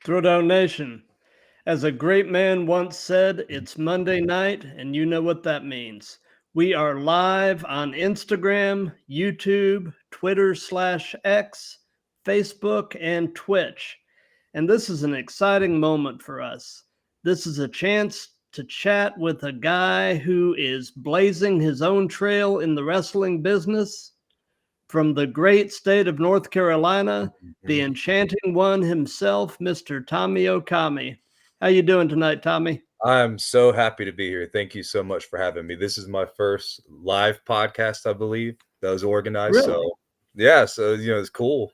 Throwdown Nation. As a great man once said, it's Monday night, and you know what that means. We are live on Instagram, YouTube, Twitter/X, Facebook, and Twitch. And this is an exciting moment for us. This is a chance to chat with a guy who is blazing his own trail in the wrestling business. From the great state of North Carolina, the enchanting one himself, Mr. Tommy Okami. How you doing tonight, Tommy? I'm so happy to be here. Thank you so much for having me. This is my first live podcast, I believe, that was organized. Really? So, yeah, so it's cool.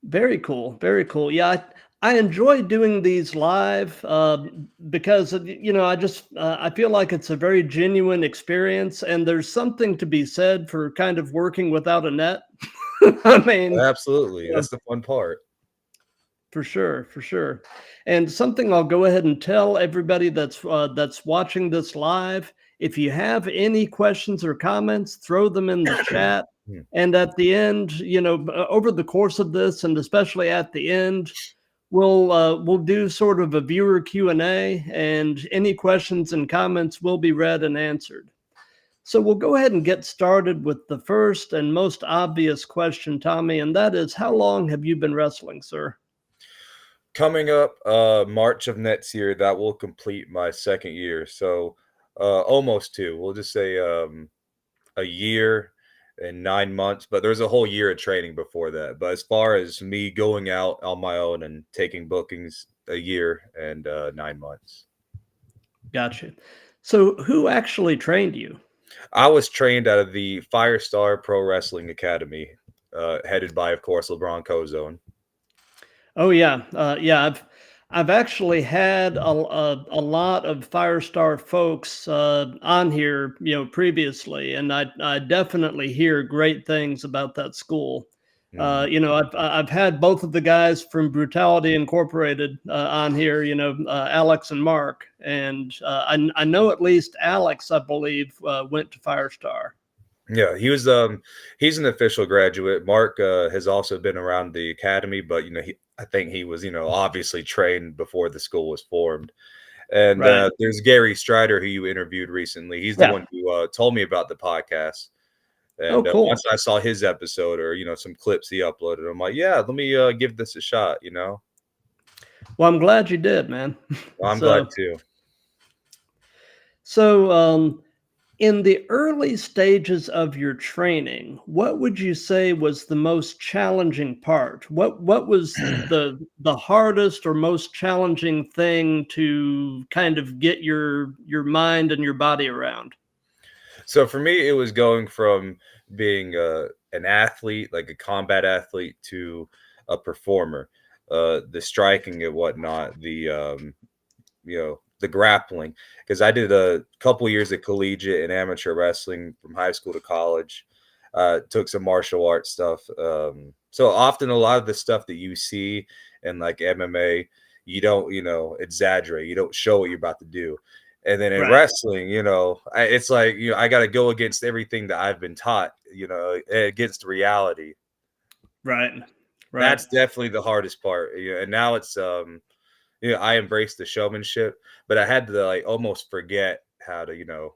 Very cool. Very cool. Yeah, I enjoy doing these live because I feel like it's a very genuine experience, and there's something to be said for kind of working without a net. I mean, Absolutely. That's the fun part. for sure, for sure. And something I'll go ahead and tell everybody that's watching this live. If you have any questions or comments, throw them in the chat. And at the end, over the course of this, and especially at the end, we'll do sort of a viewer Q&A, and any questions and comments will be read and answered. So we'll go ahead and get started with the first and most obvious question, Tommy, and that is, how long have you been wrestling, sir? Coming up March of next year, that will complete my second year. So almost two. We'll just say a year and 9 months, but there's a whole year of training before that. But as far as me going out on my own and taking bookings, a year and 9 months. Gotcha. So who actually trained you? I was trained out of the Firestar Pro Wrestling Academy, headed by, of course, LeBron Cozone. Oh yeah, yeah. I've actually had a lot of Firestar folks on here, previously, and I definitely hear great things about that school. I've had both of the guys from Brutality Incorporated on here, Alex and Mark, and I know at least Alex, I believe, went to Firestar. Yeah, he's an official graduate. Mark has also been around the academy, but I think he was obviously trained before the school was formed. And Right. there's Gary Strider, who you interviewed recently. He's the one who told me about the podcast. Oh, And cool. once I saw his episode, or some clips he uploaded, I'm like, yeah, let me give this a shot. Well, I'm glad you did, man. Well, I'm glad too. So, in the early stages of your training, what would you say was the most challenging part? What was the hardest or most challenging thing to kind of get your mind and your body around? So for me, it was going from being an athlete, like a combat athlete, to a performer. The striking and whatnot, the grappling, because I did a couple years of collegiate and amateur wrestling from high school to college. Took some martial arts stuff. So often a lot of the stuff that you see in like MMA, you don't, exaggerate. You don't show what you're about to do. And then in wrestling, it's like, I got to go against everything that I've been taught, against reality. Right. That's definitely the hardest part. And now it's, I embraced the showmanship, but I had to like almost forget how to,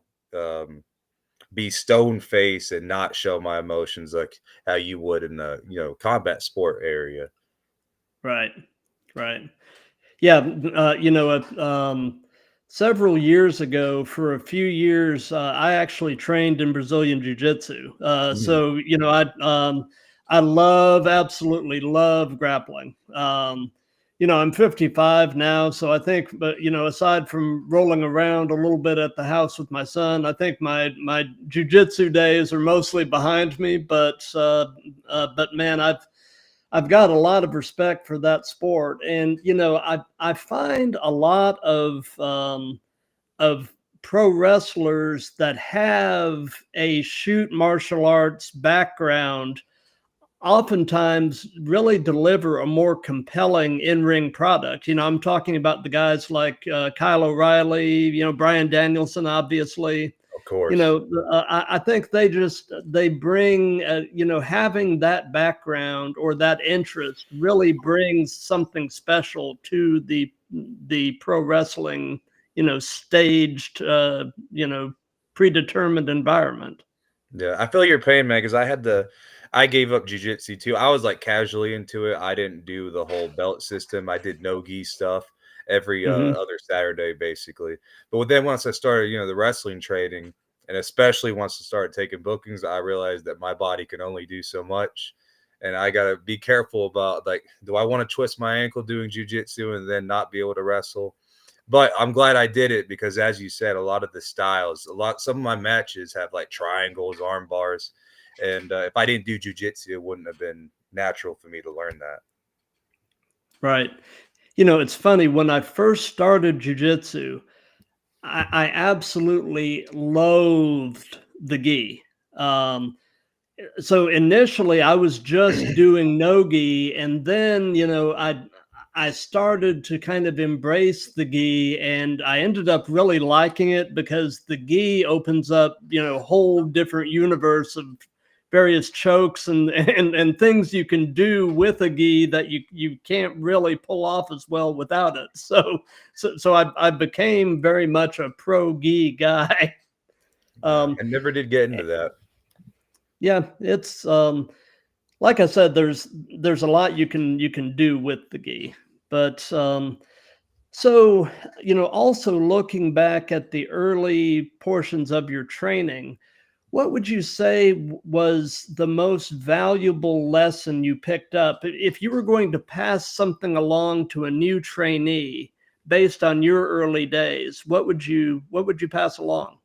be stone face and not show my emotions like how you would in the, combat sport area. Right. Yeah. Several years ago, for a few years, I actually trained in Brazilian Jiu-Jitsu. So, I absolutely love grappling. I'm 55 now, so I think, but aside from rolling around a little bit at the house with my son, I think my jiu-jitsu days are mostly behind me. But man, I've got a lot of respect for that sport, and I find a lot of pro wrestlers that have a shoot martial arts background oftentimes really deliver a more compelling in-ring product. I'm talking about the guys like Kyle O'Reilly, Brian Danielson, obviously. Of course. I think they bring, having that background or that interest really brings something special to the pro wrestling, staged, predetermined environment. Yeah, I feel your pain, man, because I gave up jujitsu too. I was like casually into it. I didn't do the whole belt system. I did no gi stuff every Hmm. other Saturday, basically. But then once I started, the wrestling training, and especially once I started taking bookings, I realized that my body can only do so much. And I gotta be careful about, like, do I want to twist my ankle doing jujitsu and then not be able to wrestle? But I'm glad I did it because, as you said, a lot of the styles, some of my matches have like triangles, arm bars, and if I didn't do jujitsu, it wouldn't have been natural for me to learn that. Right. It's funny, when I first started jujitsu, I absolutely loathed the gi. Um, so initially I was just doing no-gi, and then I started to kind of embrace the gi, and I ended up really liking it because the gi opens up a whole different universe of various chokes and things you can do with a gi that you can't really pull off as well without it. So I became very much a pro gi guy. Yeah, um I never did get into that. yeah, it's like I said, there's a lot you can do with the gi, but so also looking back at the early portions of your training, what would you say was the most valuable lesson you picked up? If you were going to pass something along to a new trainee based on your early days, what would you pass along?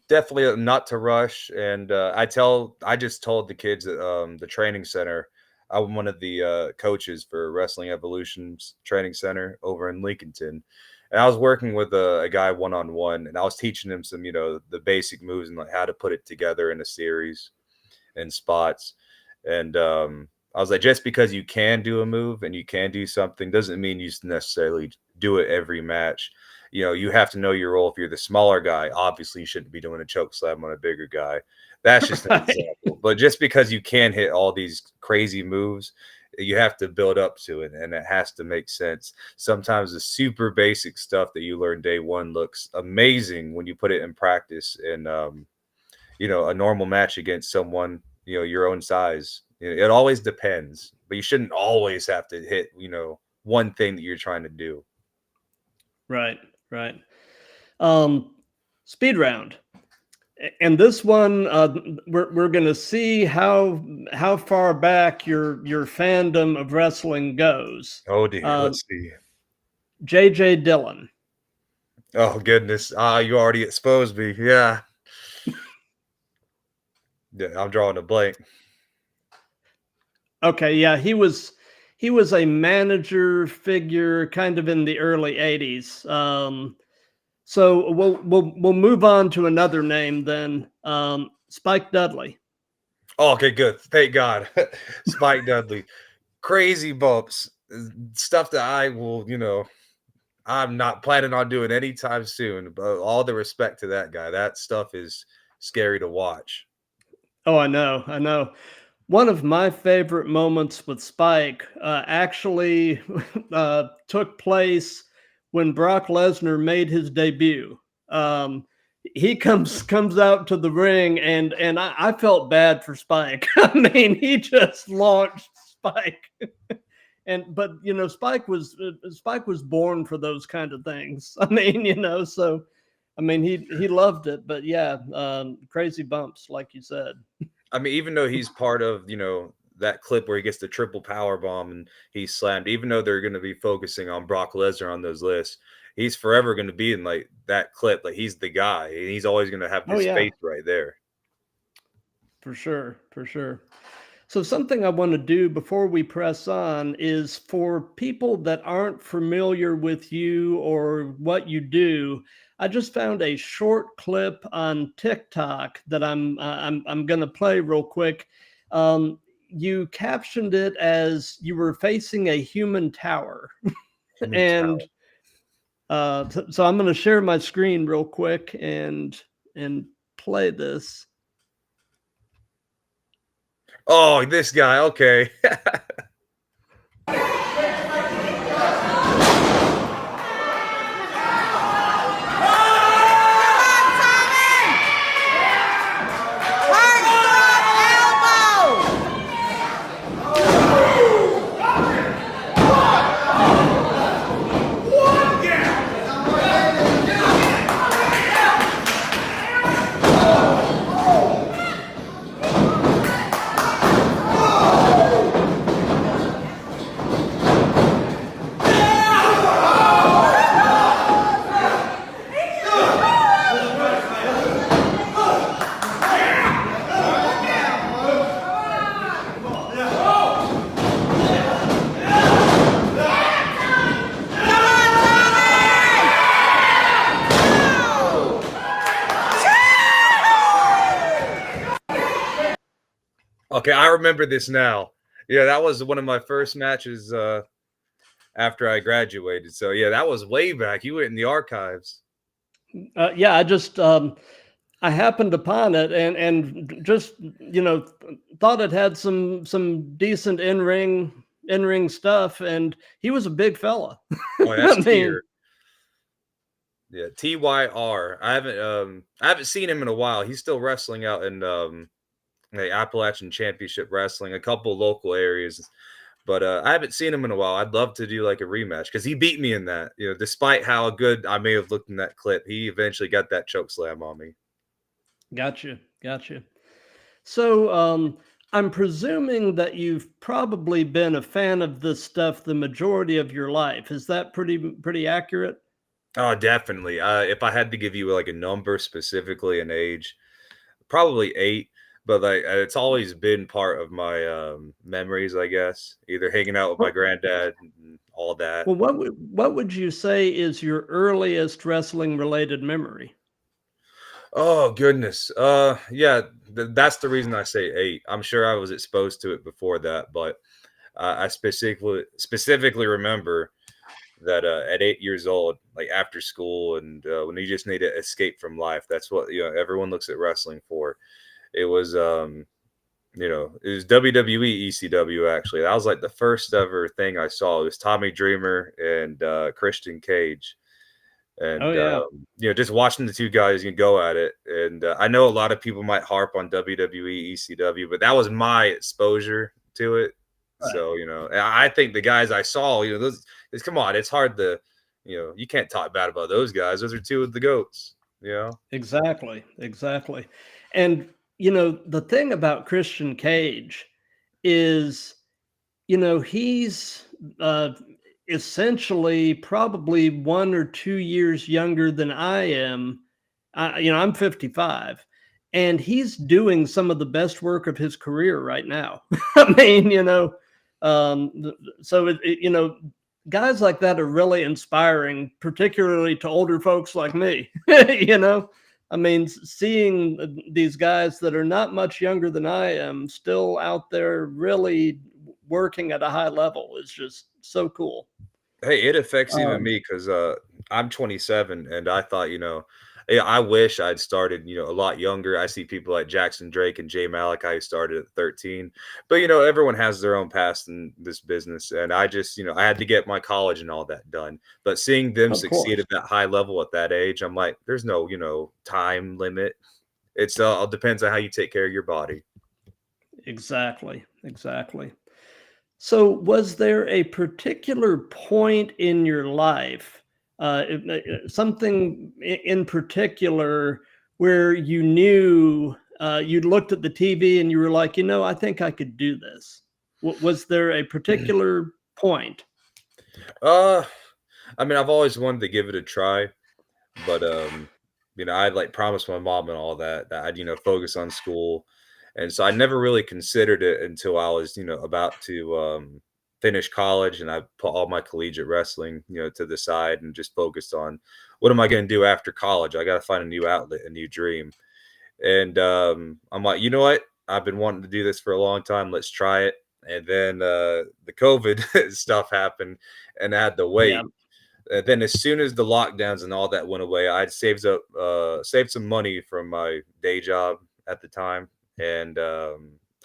Definitely not to rush. And I just told the kids at the training center. I'm one of the coaches for Wrestling Evolution's training center over in Lincolnton. And I was working with a guy one on one, and I was teaching him some, the basic moves and like how to put it together in a series and spots. And I was like, just because you can do a move and you can do something doesn't mean you necessarily do it every match. You have to know your role. If you're the smaller guy, obviously you shouldn't be doing a choke slam on a bigger guy. That's just an Right. example. But just because you can hit all these crazy moves, you have to build up to it, and it has to make sense. Sometimes the super basic stuff that you learn day one looks amazing when you put it in practice and a normal match against someone, your own size. It always depends, but you shouldn't always have to hit, one thing that you're trying to do. Right, right. um Speed round. And this one, we're going to see how far back your fandom of wrestling goes. Oh dear, uh let's see. JJ Dillon. Oh goodness. You already exposed me. Yeah. Yeah, I'm drawing a blank. Okay, yeah, he was a manager figure kind of in the early 80s. So we'll move on to another name then. Spike Dudley. Oh, okay, good. Thank God. Spike Dudley. Crazy bumps. Stuff that I'm not planning on doing anytime soon. But all the respect to that guy. That stuff is scary to watch. Oh, I know. One of my favorite moments with Spike actually took place when Brock Lesnar made his debut. Um, he comes out to the ring, and I felt bad for Spike. I mean, he just launched Spike, and but Spike was born for those kind of things. I mean, so I mean he loved it, but yeah, crazy bumps, like you said. I mean, even though he's part of, that clip where he gets the triple power bomb and he's slammed, even though they're going to be focusing on Brock Lesnar on those lists, he's forever going to be in like that clip. Like he's the guy, and he's always going to have Oh his yeah. face right there. For sure, for sure. So, something I want to do before we press on is for people that aren't familiar with you or what you do. I just found a short clip on TikTok that I'm going to play real quick. You captioned it as you were facing a human tower, Human and talent. So I'm going to share my screen real quick and play this. Oh, this guy. Okay. Okay, I remember this now. Yeah, that was one of my first matches after I graduated. So yeah, that was way back. You went in the archives. Yeah, I happened upon it and just thought it had some decent in ring stuff, and he was a big fella. Oh, that's I mean, tier. Yeah, TYR. I haven't seen him in a while. He's still wrestling out in the Appalachian Championship Wrestling, a couple local areas. But I haven't seen him in a while. I'd love to do like a rematch because he beat me in that. You know, despite how good I may have looked in that clip, he eventually got that choke slam on me. gotcha. So I'm presuming that you've probably been a fan of this stuff the majority of your life. Is that pretty accurate? Oh, definitely. If I had to give you like a number specifically, an age, probably 8. But like it's always been part of my memories, I guess. Either hanging out with my Well, granddad and all that. well, what would you say is your earliest wrestling related memory? Oh goodness. Yeah, that's the reason I say 8. I'm sure I was exposed to it before that, but I specifically remember that at 8 years old, like after school, and when you just need to escape from life, that's what everyone looks at wrestling for. It was it was WWE ECW actually. That was like the first ever thing I saw. It was Tommy Dreamer and Christian Cage. Oh And yeah. just watching the two guys go at it, and I know a lot of people might harp on WWE ECW, but that was my exposure to it. Right. So I think the guys I saw, come on, it's hard to, you can't talk bad about those guys. Those are two of the goats. Exactly. And the thing about Christian Cage is, he's essentially probably 1 or 2 years younger than I am. I'm 55, and he's doing some of the best work of his career right now. I mean, so guys like that are really inspiring, particularly to older folks like me. I mean, seeing these guys that are not much younger than I am still out there really working at a high level is just so cool. Hey, it affects even Um, me because I'm 27, and I thought, yeah, I wish I'd started, a lot younger. I see people like Jackson Drake and Jay Malachi who started at 13, but everyone has their own past in this business, and I just, I had to get my college and all that done. But seeing them of succeed course. at that high level at that age, I'm like, there's no, time limit. It's all depends on how you take care of your body. Exactly. So, was there a particular point in your life, something in particular, where you knew you looked at the TV and you were like, I think I could do this? Was there a particular point? Uh, I mean, I've always wanted to give it a try. But I like promised my mom and all that I'd focus on school, and so I never really considered it until I was about to finish college, and I put all my collegiate wrestling to the side and just focused on what am I going to do after college. I got to find a new outlet, a new dream, and I'm like, you know what? I've been wanting to do this for a long time. Let's try it. And then the COVID stuff happened, and I had to Yeah. wait. then as soon as the lockdowns and all that went away, I'd saved some money from my day job at the time, and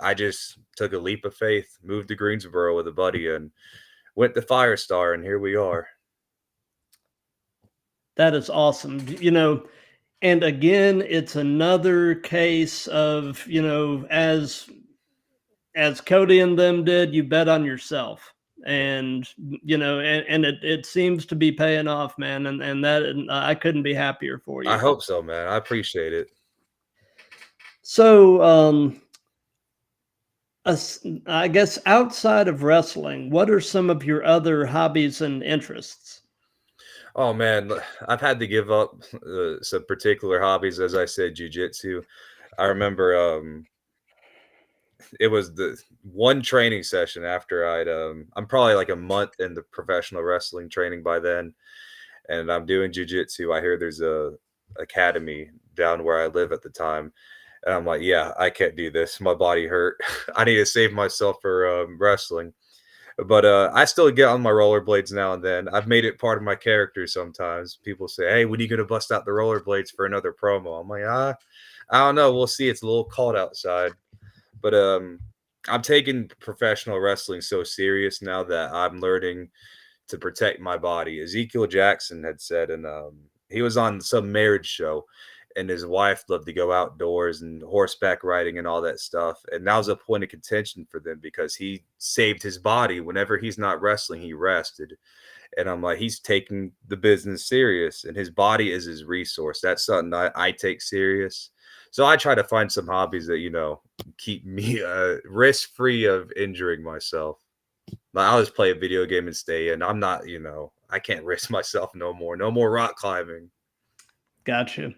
I just took a leap of faith, moved to Greensboro with a buddy, and went to Firestar, and here we are. That is awesome. You know, and again, it's another case of, you know, as Cody and them did, you bet on yourself. And you know, and it seems to be paying off, man. And that, and I couldn't be happier for I you. hope so, man. I appreciate it. So, I guess outside of wrestling, what are some of your other hobbies and interests? Oh man, I've had to give up some particular hobbies, as I said, jujitsu. I remember it was the one training session after I'm probably like a month into professional wrestling training by then, and I'm doing jujitsu. I hear there's a academy down where I live at the time, and I'm like, yeah, I can't do this. My body hurt. I need to save myself for wrestling. But I still get on my rollerblades now and then. I've made it part of my character sometimes. People say, "Hey, when are you gonna bust out the rollerblades for another promo?" I'm like, I don't know. We'll see. It's a little cold outside. But I'm taking professional wrestling so serious now that I'm learning to protect my body. Ezekiel Jackson had said, and he was on some marriage show, and his wife loved to go outdoors and horseback riding and all that stuff. And that was a point of contention for them because he saved his body. Whenever he's not wrestling, he rested. And I'm like, he's taking the business serious, and his body is his resource. That's something I take serious. So I try to find some hobbies that, keep me risk free of injuring myself. Like, I'll just play a video game and stay in. I'm not, I can't risk myself no more. No more rock climbing. Gotcha.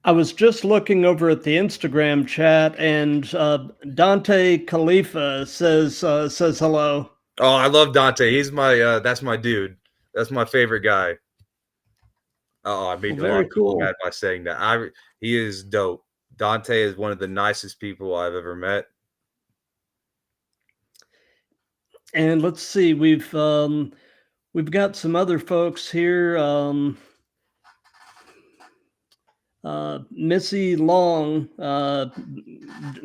I was just looking over at the Instagram chat, and Dante Khalifa says hello. Oh, I love Dante. He's my that's my dude. That's my favorite guy. Oh, I Well, made a lot very of people cool. mad by saying that. He is dope. Dante is one of the nicest people I've ever met. And let's see, we've got some other folks here. Missy Long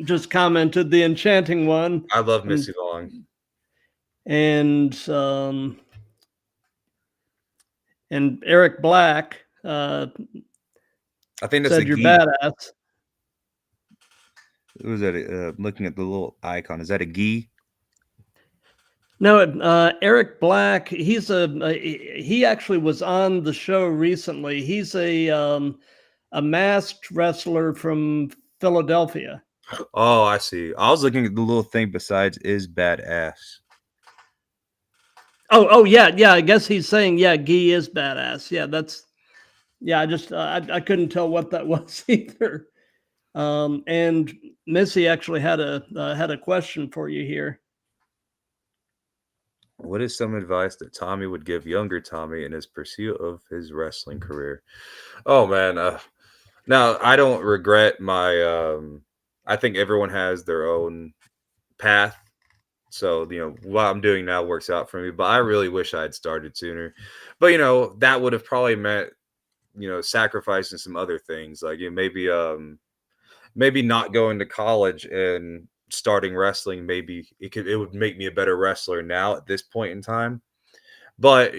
just commented, the enchanting one. I love Missy Long. And Eric Black I think that's a said you're gi. badass. Who is that? Looking at the little icon. Is that a gi? No, Eric Black. He actually was on the show recently. He's a masked wrestler from Philadelphia. Oh, I see. I was looking at the little thing besides is badass. Oh yeah, yeah. I guess he's saying yeah, Guy is badass. Yeah, that's yeah. I just I couldn't tell what that was either. And Missy actually had a question for you here. What is some advice that Tommy would give younger Tommy in his pursuit of his wrestling career? Oh man, now I don't regret my. I think everyone has their own path. So what I'm doing now works out for me. But I really wish I had started sooner. But that would have probably meant sacrificing some other things, like maybe not going to college and starting wrestling. Maybe it would make me a better wrestler now at this point in time. But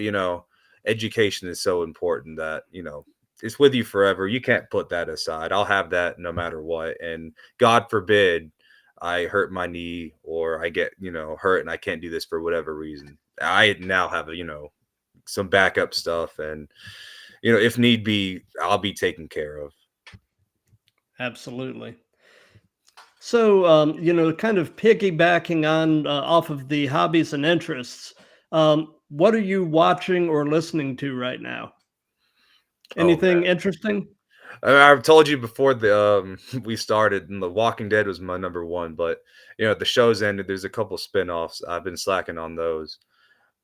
education is so important that it's with you forever. You can't put that aside. I'll have that no matter what. And God forbid I hurt my knee or I get hurt and I can't do this for whatever reason. I now have some backup stuff, and if need be, I'll be taken care of. Absolutely. So, kind of piggybacking on off of the hobbies and interests, what are you watching or listening to right now? Oh Anything interesting? I've told you before we started, and The Walking Dead was my number one, but the show's ended. There's a couple spin-offs. I've been slacking on those.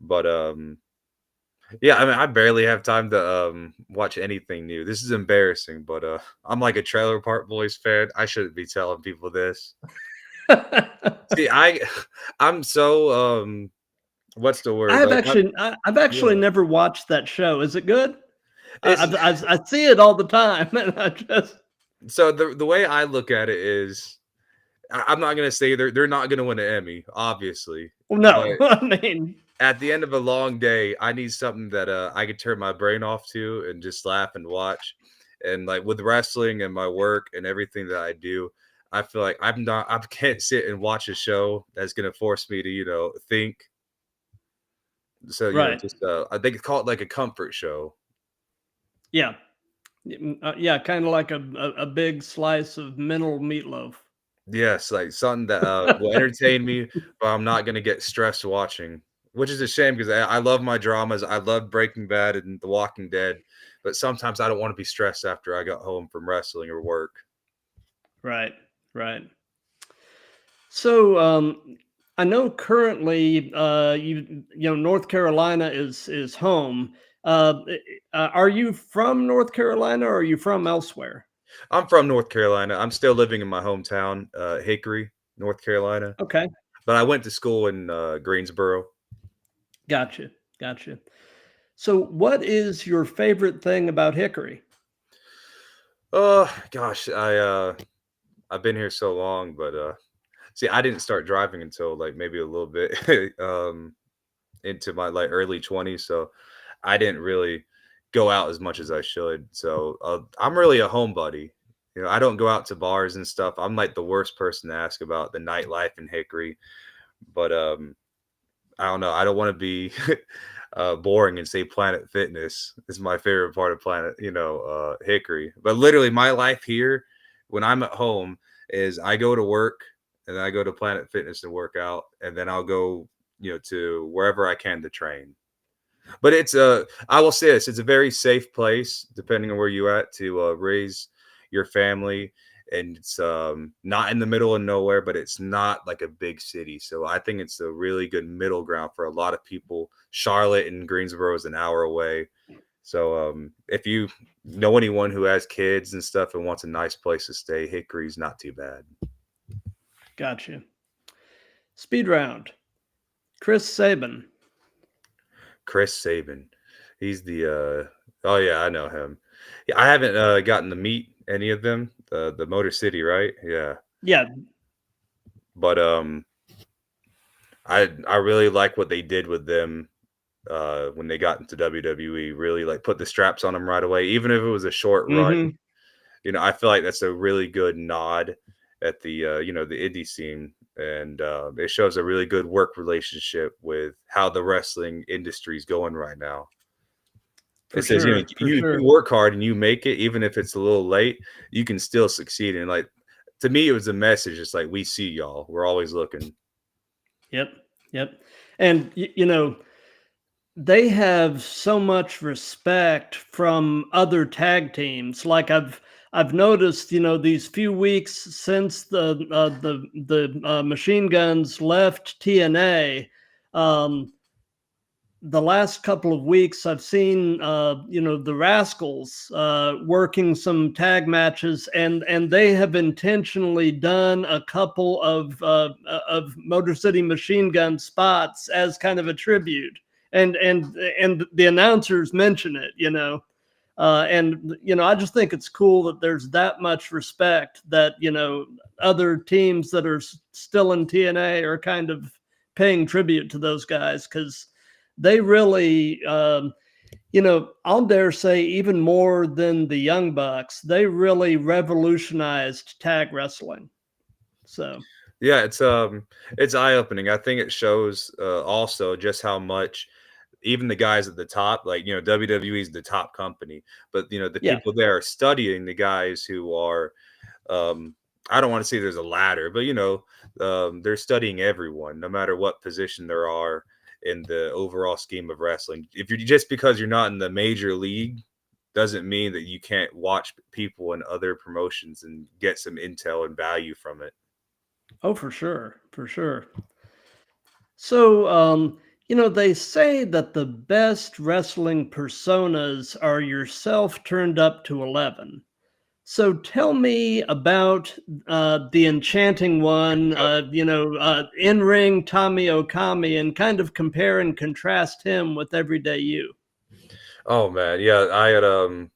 But yeah, I mean I barely have time to watch anything new. This is embarrassing, but I'm like a Trailer Park Boys fan. I shouldn't be telling people this. See, I'm so What's the I word? have Like, actually, I've actually yeah. never watched that show. Is it good? It's I see it all the time, and I just so the way I look at it is I'm not gonna say they're not gonna win an Emmy, obviously, well, but no, I mean, at the end of a long day, I need something that I could turn my brain off to and just laugh and watch. And like with wrestling and my work and everything that I do, I feel like I can't sit and watch a show that's gonna force me to, think. So, right? just I think it's called like a comfort show. Yeah, yeah, kind of like a big slice of mental meatloaf. Yes, like something that will entertain me, but I'm not gonna get stressed watching, which is a shame because I love my dramas. I love Breaking Bad and The Walking Dead, but sometimes I don't want to be stressed after I got home from wrestling or work. Right, right. So, I know currently, North Carolina is home. Are you from North Carolina or are you from elsewhere? I'm from North Carolina. I'm still living in my hometown, Hickory, North Carolina, Okay, but I went to school in Greensboro. gotcha, gotcha. So, what is your favorite thing about Hickory? Oh gosh, I've been here so long, but see, I didn't start driving until like maybe a little bit into my like early 20s, so I didn't really go out as much as I should. So I'm really a homebody. I don't go out to bars and stuff. I'm like the worst person to ask about the nightlife in Hickory, but I don't know. I don't want to be boring and say Planet Fitness is my favorite part of Planet, Hickory. But literally, my life here when I'm at home is I go to work and then I go to Planet Fitness to work out, and then I'll go, to wherever I can to train. But I will say this, it's a very safe place, depending on where you at, to raise your family. And it's not in the middle of nowhere, but it's not like a big city. So I think it's a really good middle ground for a lot of people. Charlotte and Greensboro is an hour away. So if you know anyone who has kids and stuff and wants a nice place to stay, Hickory's not too bad. Gotcha. Speed round. Chris Sabin. Chris Sabin. He's oh yeah, I know him. Yeah, I haven't gotten to meet any of them. The Motor City, right? Yeah. Yeah. But I really like what they did with them when they got into WWE. Really like put the straps on them right away, even if it was a short run. Hmm. I feel like that's a really good nod at the the indie scene, and it shows a really good work relationship with how the wrestling industry is going right now. For It says, sure. For you sure. work hard and you make it, even if it's a little late, you can still succeed. And like to me, it was a message. It's like we see y'all. We're always looking. Yep. Yep. And they have so much respect from other tag teams. Like I've noticed, these few weeks since the Machine Guns left TNA, um, the last couple of weeks I've seen the Rascals working some tag matches, and they have intentionally done a couple of Motor City Machine Gun spots as kind of a tribute, and the announcers mention it, and I just think it's cool that there's that much respect that other teams that are still in TNA are kind of paying tribute to those guys because they really, I'll dare say even more than the Young Bucks, they really revolutionized tag wrestling. So, Yeah, it's eye opening. I think it shows also just how much even the guys at the top, like WWE is the top company, but the yeah. people there are studying the guys who are um I don't want to say there's a ladder, but they're studying everyone, no matter what position there are in the overall scheme of wrestling. If you're just because you're not in the major league doesn't mean that you can't watch people in other promotions and get some intel and value from it. Oh, for sure. For sure. So, they say that the best wrestling personas are yourself turned up to 11. So tell me about the enchanting one, Yep. in ring Tommy Okami, and kind of compare and contrast him with everyday you. Oh man, yeah, I had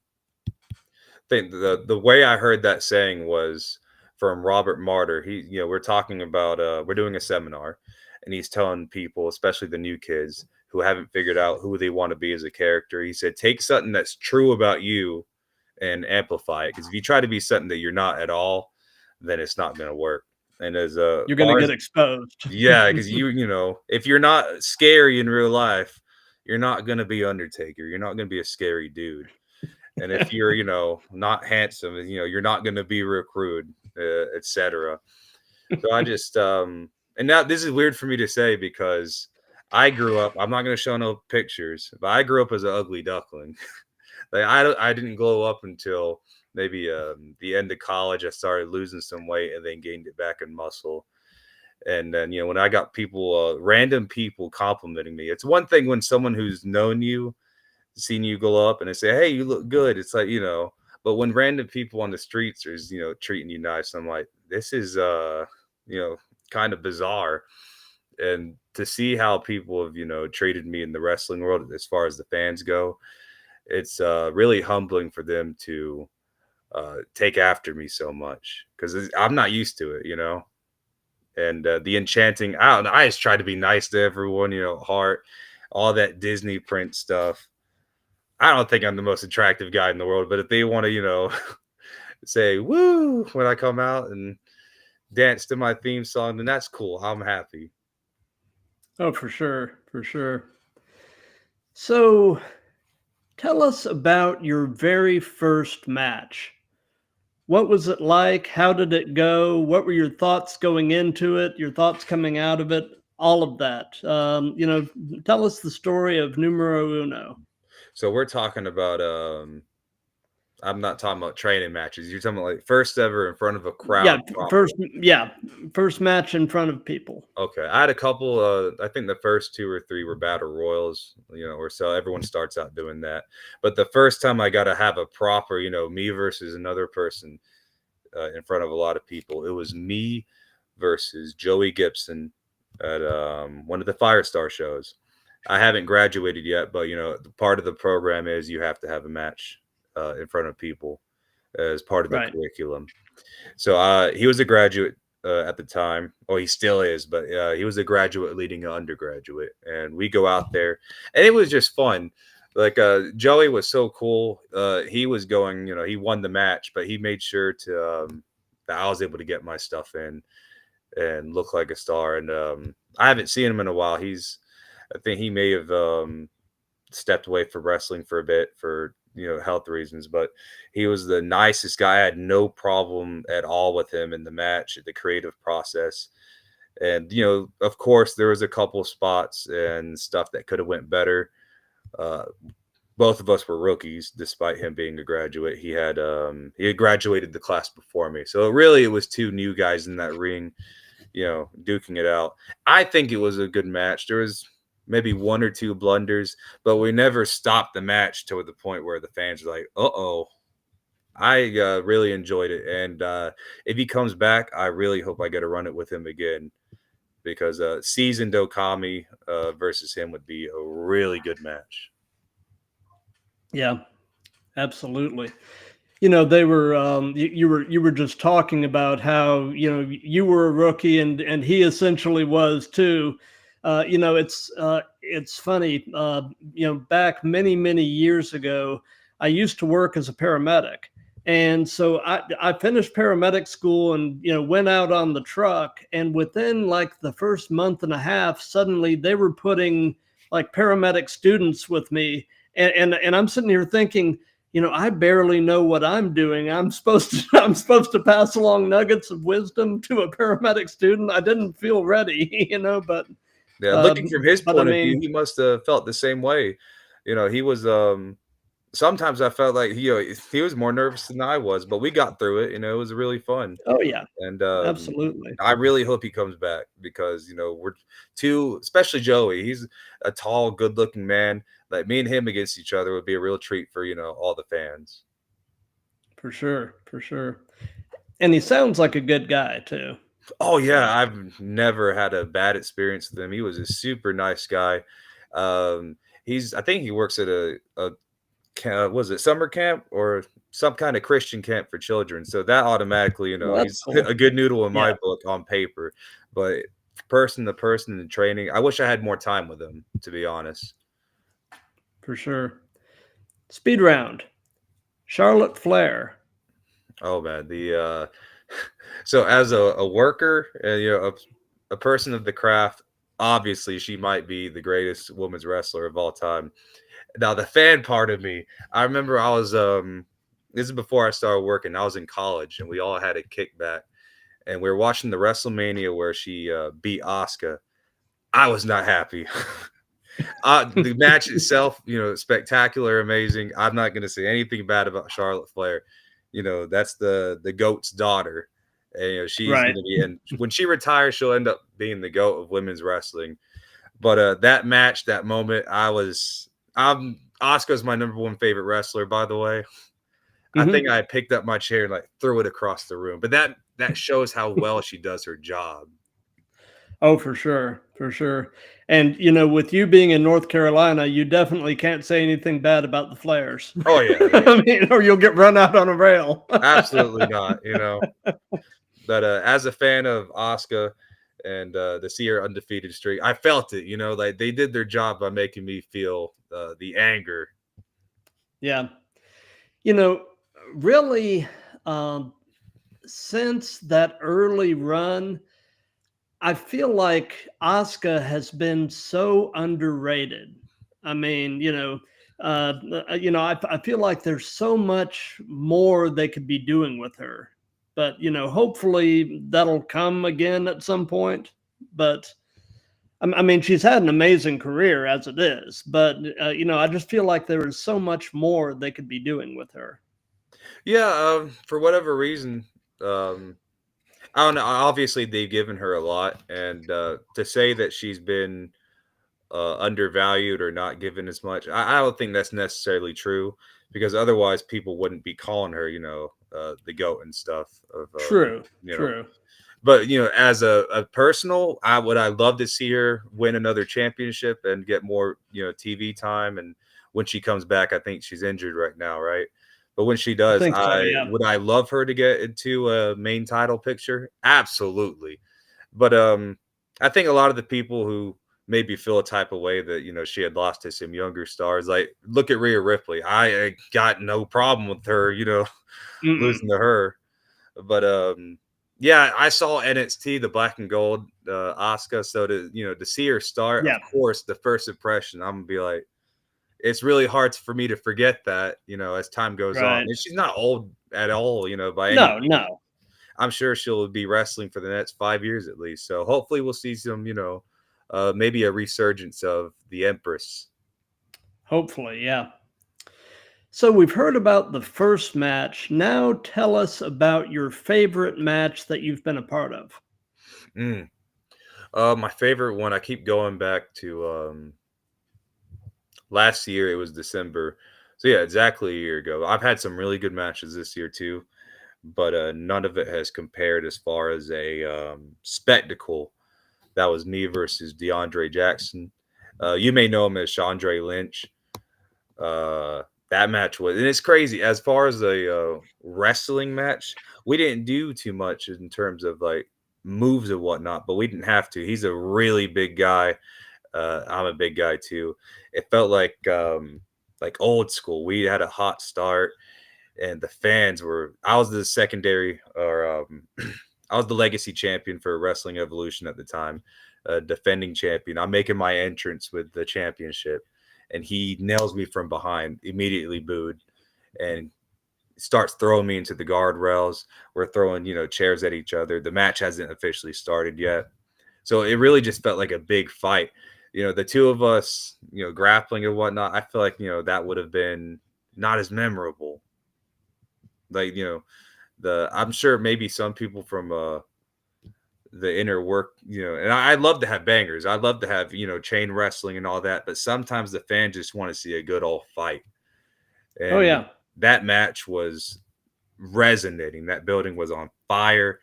think the way I heard that saying was from Robert Martyr. We're talking about we're doing a seminar, and he's telling people, especially the new kids who haven't figured out who they want to be as a character. He said, take something that's true about you and amplify it. Because if you try to be something that you're not at all, then it's not going to work. And as You're going to far as get exposed. yeah, because if you're not scary in real life, you're not going to be Undertaker. You're not going to be a scary dude. And if you're, not handsome, you're not going to be Rick Rude, etc. So I just, and now this is weird for me to say because I grew up. I'm not going to show no pictures, but I grew up as an ugly duckling. Like I didn't glow up until maybe the end of college. I started losing some weight and then gained it back in muscle. And then when I got people, random people complimenting me, it's one thing when someone who's known you seen you go up and they say, "Hey, you look good." It's like, but when random people on the streets are, treating you nice, I'm like, this is, you know, kind of bizarre. And to see how people have, treated me in the wrestling world as far as the fans go, it's really humbling for them to take after me so much because I'm not used to it. And the enchanting, I don't know, I just try to be nice to everyone, heart, all that Disney print stuff. I don't think I'm the most attractive guy in the world, but if they want to, say woo when I come out and dance to my theme song, then that's cool. I'm happy. Oh, for sure, for sure. So tell us about your very first match. What was it like? How did it go? What were your thoughts going into it? Your thoughts coming out of it? All of that. Tell us the story of numero uno. So we're talking about I'm not talking about training matches. You're talking about like first ever in front of a Yeah, crowd proper. first match in front of people. Okay. I had a couple I think the first two or three were battle royals, or so everyone starts out doing that. But the first time I got to have a proper, me versus another person in front of a lot of people, it was me versus Joey Gibson at one of the Firestar shows. I haven't graduated yet, but part of the program is you have to have a match in front of people as part of the Right. curriculum. So he was a graduate at the time. Oh, he still is, but he was a graduate leading an undergraduate, and we go out there, and it was just fun. Like Joey was so cool. He was going, he won the match, but he made sure to that I was able to get my stuff in and look like a star. And I haven't seen him in a while. I think he may have stepped away from wrestling for a bit for health reasons, but he was the nicest guy. I had no problem at all with him in the match, the creative process. And of course there was a couple spots and stuff that could have went better. uh Both of us were rookies despite him being a graduate. He had graduated the class before me, so really it was two new guys in that ring, duking it out. I think it was a good match. There was maybe one or two blunders, but we never stopped the match to the point where the fans were like, "Uh-oh." I really enjoyed it, and if he comes back, I really hope I get to run it with him again because seasoned Okami versus him would be a really good match. Yeah, absolutely. They were you were just talking about how you were a rookie and he essentially was too. It's funny. Back many years ago, I used to work as a paramedic, and so I finished paramedic school and went out on the truck, and within like the first month and a half, suddenly they were putting like paramedic students with me, and I'm sitting here thinking, I barely know what I'm doing. I'm supposed to pass along nuggets of wisdom to a paramedic student. I didn't feel ready, but Yeah, looking um, from his but I point of view, mean, he must have felt the same way. He was sometimes I felt like he was more nervous than I was, but we got through it. It was really fun. oh yeah, And absolutely. I really hope he comes back because we're two, especially Joey. He's a tall, good-looking man. Like me and him against each other would be a real treat for all the fans. For sure, for sure. And he sounds like a good guy too. Oh yeah, So I've never had a bad experience with him. He was a super nice guy. I think he works at was it summer camp or some kind of Christian camp for children. So that automatically, well, that's he's cool. a good noodle in Yeah, my book on paper. But person to person in training, I wish I had more time with him, to be honest. for sure. Speed round. Charlotte Flair. Oh man, the so as a worker, a person of the craft, obviously she might be the greatest women's wrestler of all time. Now the fan part of me, I remember I was this is before I started working. I was in college and we all had a kickback and we were watching the WrestleMania where she beat Asuka. I was not happy. The match itself, spectacular, amazing. I'm not going to say anything bad about Charlotte Flair. That's the goat's daughter, and she's going Right. to be. And when she retires, she'll end up being the goat of women's wrestling. But that match, that moment, I'm Asuka's my number one favorite wrestler, by the way. I think Hmm. I picked up my chair and like threw it across the room. But that shows how well she does her job. Oh, for sure, for sure. And with you being in North Carolina, you definitely can't say anything bad about the Flares. Oh yeah, I mean, or you'll get run out on a rail. absolutely not. But as a fan of Asuka and to see her undefeated streak, I felt it. Like they did their job by making me feel the anger. Yeah. You know, really, um, since that early run, I feel like Asuka has been so underrated. I mean, I feel like there's so much more they could be doing with her. But hopefully that'll come again at some point. But I mean, she's had an amazing career as it is. But I just feel like there is so much more they could be doing with her. Yeah, for whatever reason, um, I don't know. Obviously, they've given her a lot, and to say that she's been undervalued or not given as much, I don't think that's necessarily true because otherwise people wouldn't be calling her, the goat and stuff. True, You know, true. but as a personal, I love to see her win another championship and get more TV time. And when she comes back, I think she's injured right now, right? But when she I does, think so. I Yeah. would I love her to get into a main title picture. Absolutely. But I think a lot of the people who maybe feel a type of way that she had lost to some younger stars, like look at Rhea Ripley. I got no problem with her, losing Mm-mm. to her. But yeah, I saw NXT, the black and gold, Asuka. So to see her start, of Yeah. course, the first impression, I'm gonna be like, it's really hard for me to forget that, as time goes on. Right. And she's not old at all, by any No, means. no. I'm sure she'll be wrestling for the next 5 years at least. So hopefully we'll see some, maybe a resurgence of the Empress. Hopefully, yeah. So we've heard about the first match. Now tell us about your favorite match that you've been a part of. Mm. My favorite one, I keep going back to last year. It was December. So yeah, exactly a year ago. I've had some really good matches this year too, but none of it has compared as far as a spectacle. That was me versus DeAndre Jackson. You may know him as Chandra Lynch. That match was, and it's crazy. As far as a wrestling match, we didn't do too much in terms of like moves and whatnot, but we didn't have to. He's a really big guy. I'm a big guy too. It felt like old school. We had a hot start, and the fans were. I was the secondary, or I was the legacy champion for Wrestling Evolution at the time, defending champion. I'm making my entrance with the championship, and he nails me from behind, immediately booed, and starts throwing me into the guardrails. We're throwing, chairs at each other. The match hasn't officially started yet. So it really just felt like a big fight. The two of us, grappling and whatnot, I feel like, that would have been not as memorable. Like, I'm sure maybe some people from the inner work, and I'd love to have bangers. I'd love to have, chain wrestling and all that, but sometimes the fans just want to see a good old fight. Oh And yeah. that match was resonating. That building was on fire.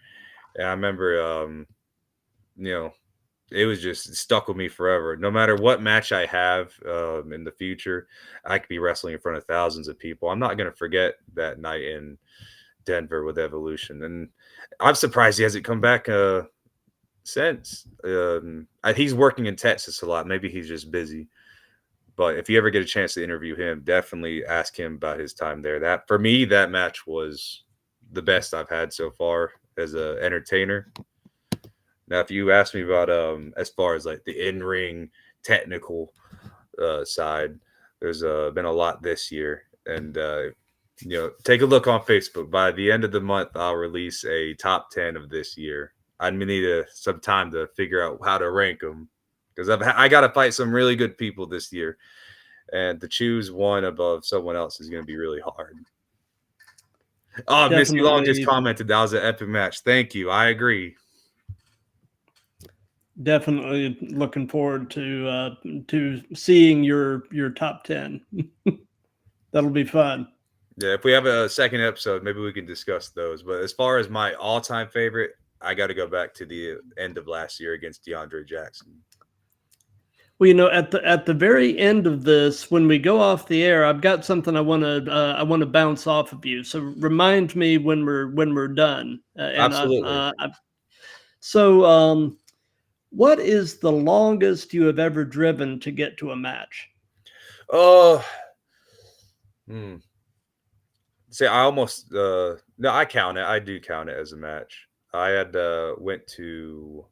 And I remember, you know, it was just stuck with me forever. No matter what match I have in the future, I could be wrestling in front of thousands of people. I'm not going to forget that night in Denver with Evolution. And I'm surprised he hasn't come back since. He's working in Texas a lot. Maybe he's just busy. But if you ever get a chance to interview him, definitely ask him about his time there. That for me, that match was the best I've had so far as an entertainer. Now, if you ask me about as far as like the in-ring technical side, there's been a lot this year, and take a look on Facebook. By the end of the month, I'll release a top 10 of this year. I need some time to figure out how to rank them because I got to fight some really good people this year, and to choose one above someone else is going to be really hard. Oh, Missy Long just commented that was an epic match. Thank you. I agree. Definitely looking forward to seeing your top 10. That'll be fun. Yeah, if we have a second episode, maybe we can discuss those. But as far as my all-time favorite, I got to go back to the end of last year against DeAndre Jackson. Well, at the very end of this, when we go off the air, I've got something I want to bounce off of you. So remind me when we're done. Absolutely. So, what is the longest you have ever driven to get to a match? Oh, See, I almost no, I count it. I do count it as a match. I had went to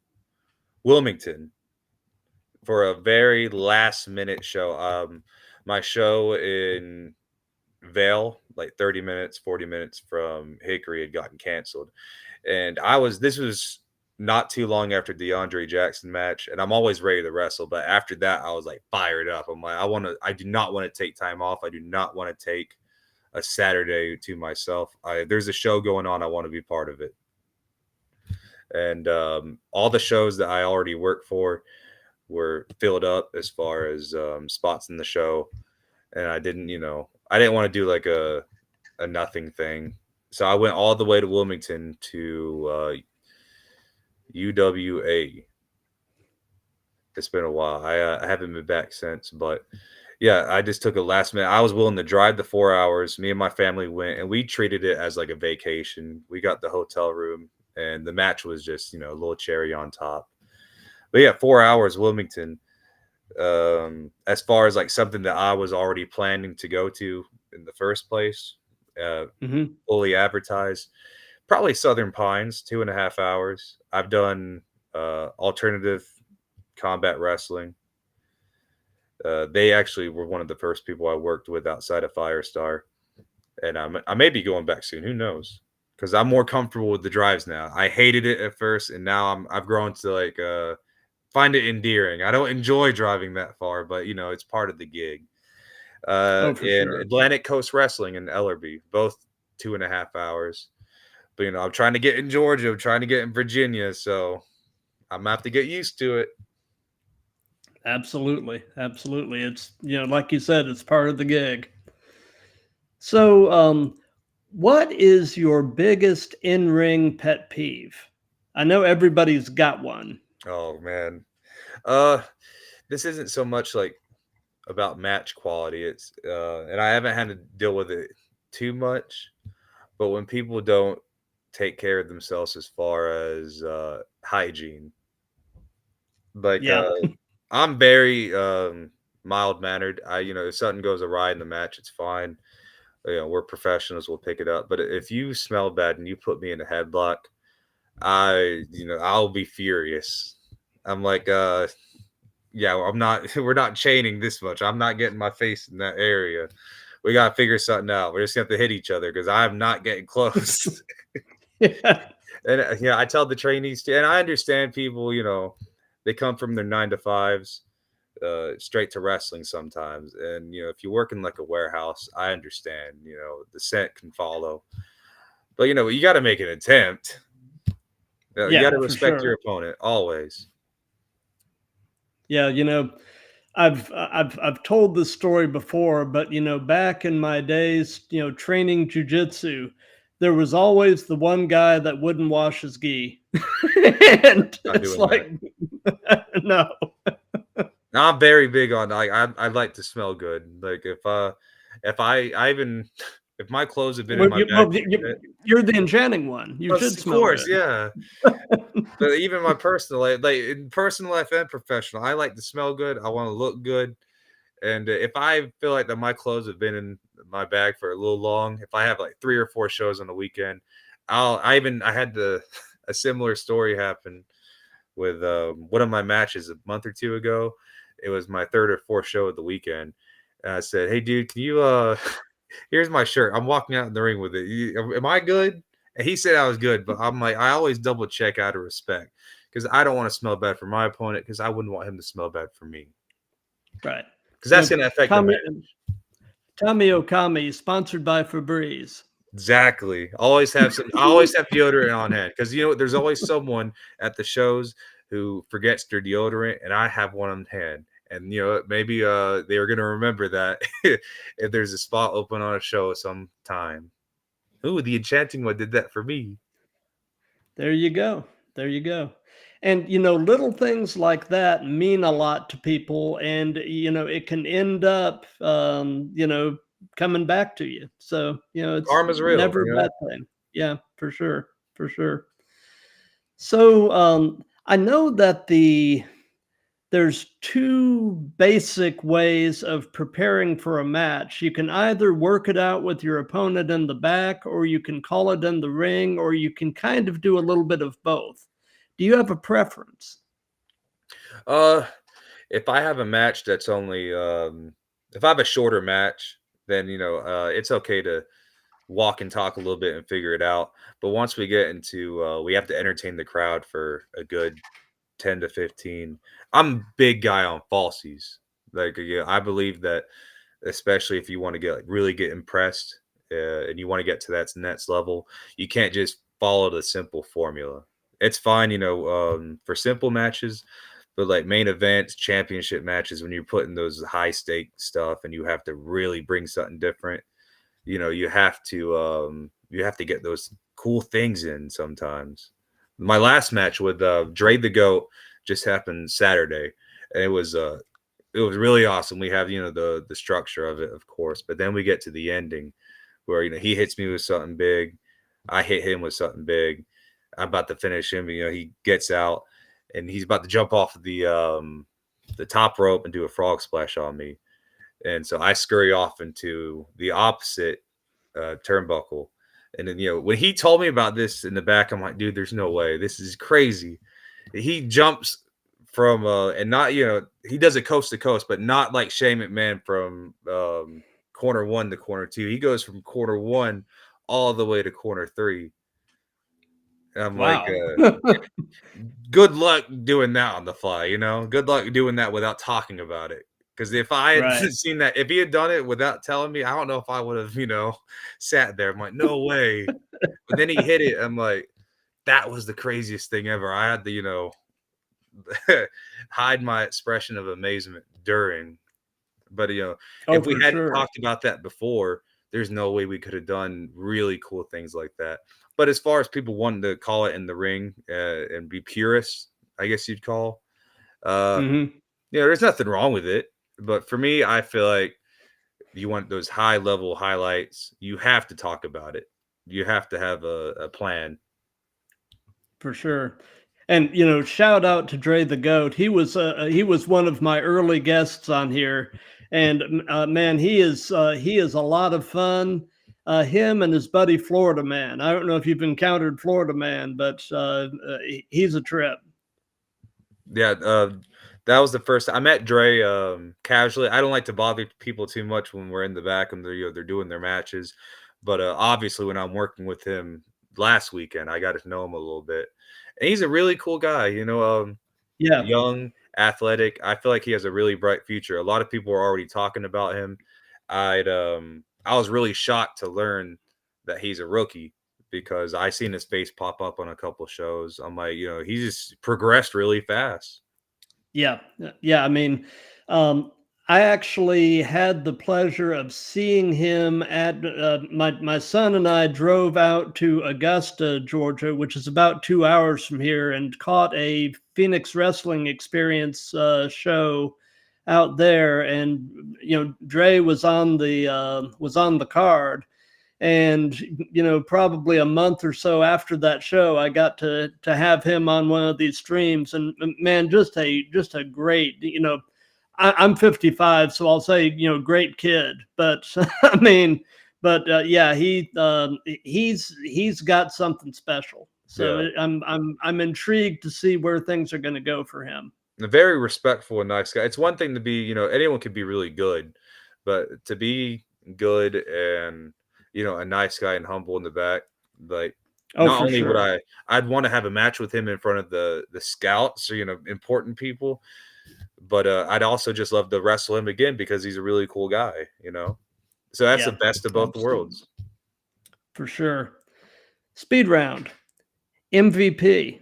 Wilmington for a very last minute show. My show in Vail, like 30 minutes, 40 minutes from Hickory, had gotten canceled. And this was not too long after DeAndre Jackson match, and I'm always ready to wrestle. But after that, I was like fired up. I'm like, I do not want to take time off. I do not want to take a Saturday to myself. There's a show going on. I want to be part of it. And all the shows that I already worked for were filled up as far as spots in the show. And I didn't want to do like a nothing thing. So I went all the way to Wilmington to UWA. It's been a while. I haven't been back since, but yeah, I just took a last minute. I was willing to drive the 4 hours. Me and my family went, and we treated it as like a vacation. We got the hotel room, and the match was just, a little cherry on top. But yeah, 4 hours, Wilmington. As far as like something that I was already planning to go to in the first place, fully advertised, probably Southern Pines, 2.5 hours. I've done alternative combat wrestling. They actually were one of the first people I worked with outside of Firestar, and I may be going back soon. Who knows? Because I'm more comfortable with the drives now. I hated it at first, and now I've grown to like find it endearing. I don't enjoy driving that far, but it's part of the gig. Sure. Atlantic Coast Wrestling in Ellerby, both 2.5 hours. But I'm trying to get in Georgia. I'm trying to get in Virginia, so I'm gonna have to get used to it. Absolutely. It's like you said, it's part of the gig. So, what is your biggest in-ring pet peeve? I know everybody's got one. Oh man, this isn't so much like about match quality. It's and I haven't had to deal with it too much, but when people don't take care of themselves as far as hygiene, like I'm very mild mannered. If something goes awry in the match, it's fine. We're professionals. We'll pick it up. But if you smell bad and you put me in a headlock, I'll be furious. I'm like, we're not chaining this much. I'm not getting my face in that area. We got to figure something out. We're just going to have to hit each other because I'm not getting close. And I tell the trainees too, and I understand people, they come from their 9 to 5s straight to wrestling sometimes. And, if you work in like a warehouse, I understand, the scent can follow. But, you got to make an attempt. You got to respect your opponent always. Yeah, I've told this story before, but back in my days, training jujitsu, there was always the one guy that wouldn't wash his gi. And Not it's doing that. like, no. Now, I'm very big on like I like to smell good. Like if I even if my clothes have been in Well, my bag for a bit, you're the enchanting one. You should of smell course, good. yeah. But even my personal life, like in personal life and professional, I like to smell good. I want to look good. And if I feel like that my clothes have been in my bag for a little long, if I have like 3 or 4 shows on the weekend, I had a similar story happen with one of my matches a month or two ago. It was my third or fourth show of the weekend. And I said, "Hey, dude, can you here's my shirt. I'm walking out in the ring with it. Am I good?" And he said I was good, but I'm like, I always double check out of respect because I don't want to smell bad for my opponent because I wouldn't want him to smell bad for me Right. because that's going to affect the match. Tommy Okami, sponsored by Febreze. Exactly. Always have some. I always have deodorant on hand because you know there's always someone at the shows who forgets their deodorant, and I have one on hand. And you know maybe they are gonna remember that if there's a spot open on a show sometime. Ooh, the enchanting one did that for me. There you go. There you go. And little things like that mean a lot to people, and it can end up, coming back to you. So it's Karma's real, never a you know. bad thing. Yeah, for sure, for sure. So I know that there's two basic ways of preparing for a match. You can either work it out with your opponent in the back, or you can call it in the ring, or you can kind of do a little bit of both. Do you have a preference? Uh, if I have a match that's only if I have a shorter match, then you know it's okay to walk and talk a little bit and figure it out. But once we get into we have to entertain the crowd for a good 10 to 15. I'm a big guy on falsies. Like yeah, I believe that especially if you want to get like really get impressed and you want to get to that next level, you can't just follow the simple formula. It's fine, you know, for simple matches, but like main events, championship matches, when you're putting those high stake stuff and you have to really bring something different, you know, you have to get those cool things in sometimes. My last match with Dre the Goat just happened Saturday, and it was really awesome. We have, you know, the structure of it, of course, but then we get to the ending where, you know, he hits me with something big, I hit him with something big. I'm about to finish him, you know, he gets out and he's about to jump off of the top rope and do a frog splash on me. And so I scurry off into the opposite turnbuckle. And then, you know, when he told me about this in the back, I'm like, dude, there's no way. This is crazy. He jumps from, and not, you know, he does it coast to coast, but not like Shane McMahon from corner one to corner two. He goes from corner one all the way to corner three. And I'm like, Wow. good luck doing that on the fly, you know? Good luck doing that without talking about it. Because if I had Right. seen that, if he had done it without telling me, I don't know if I would have, you know, sat there. I'm like, no way. But then he hit it. I'm like, that was the craziest thing ever. I had to, you know, hide my expression of amazement during. But, you know, Oh, if we for hadn't sure. talked about that before, there's no way we could have done really cool things like that. But as far as people wanting to call it in the ring and be purists, I guess you'd call, uh, Hmm. you know, there's nothing wrong with it. But for me, I feel like you want those high level highlights, you have to talk about it. You have to have a plan. For sure. And shout out to Dre the Goat. He was one of my early guests on here, and man, he is a lot of fun. Him and his buddy Florida Man. I don't know if you've encountered Florida Man, but he's a trip. Yeah, that was the first I met Dre casually. I don't like to bother people too much when we're in the back and they're, you know, they're doing their matches. But obviously, when I'm working with him last weekend, I got to know him a little bit. And he's a really cool guy, you know, Yeah, young, athletic. I feel like he has a really bright future. A lot of people are already talking about him. I was really shocked to learn that he's a rookie because I seen his face pop up on a couple shows. I'm like, you know, he just progressed really fast. yeah, yeah. I mean, um, I actually had the pleasure of seeing him at my son and I drove out to Augusta, Georgia, which is about 2 hours from here, and caught a Phoenix Wrestling Experience show out there. And Dre was on the card, and probably a month or so after that show, I got to have him on one of these streams. And man, just a great, I'm 55, so I'll say, great kid. But I mean, but yeah, he's got something special. So Yeah. I'm intrigued to see where things are going to go for him. A very respectful and nice guy. It's one thing to be, anyone can be really good, but to be good and, a nice guy and humble in the back, like, Oh, not for only would sure. I'd want to have a match with him in front of the scouts or, important people, but I'd also just love to wrestle him again because he's a really cool guy. So that's the Yeah, best of both absolutely, worlds. for sure. Speed round MVP.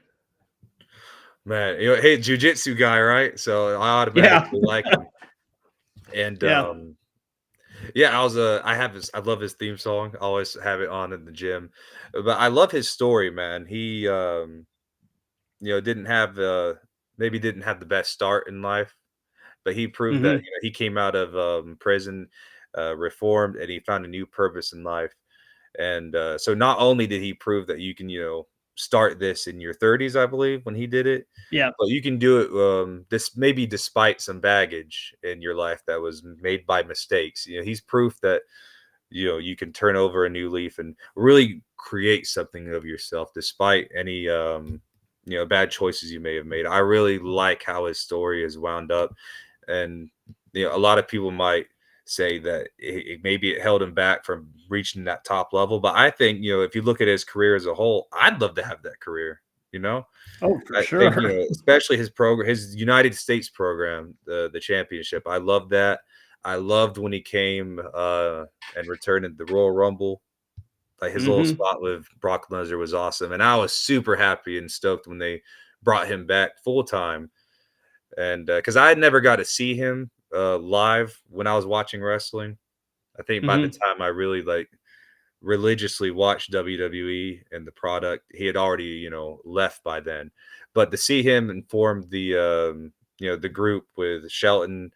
Man, hey, jujitsu guy, right? So I Yeah, automatically like him. And yeah. yeah, I love his theme song. I always have it on in the gym. But I love his story, man. He didn't have maybe didn't have the best start in life, but he proved that Hmm. he came out of prison reformed, and he found a new purpose in life. And so not only did he prove that you can, start this in your 30s, I believe, when he did it, Yeah. but you can do it this maybe despite some baggage in your life that was made by mistakes. He's proof that you can turn over a new leaf and really create something of yourself despite any bad choices you may have made. I really like how his story is wound up, and a lot of people might say that maybe it held him back from reaching that top level, but I think if you look at his career as a whole, I'd love to have that career. you know Oh, for I think, sure. especially his program, his United States program, the championship. I love that. I loved when he came and returned in the Royal Rumble. Like his little Hmm. spot with Brock Lesnar was awesome, and I was super happy and stoked when they brought him back full time. And because I had never got to see him live when I was watching wrestling. I think by the Hmm. time I really religiously watched WWE and the product, he had already, left by then. But to see him and form the group with Shelton,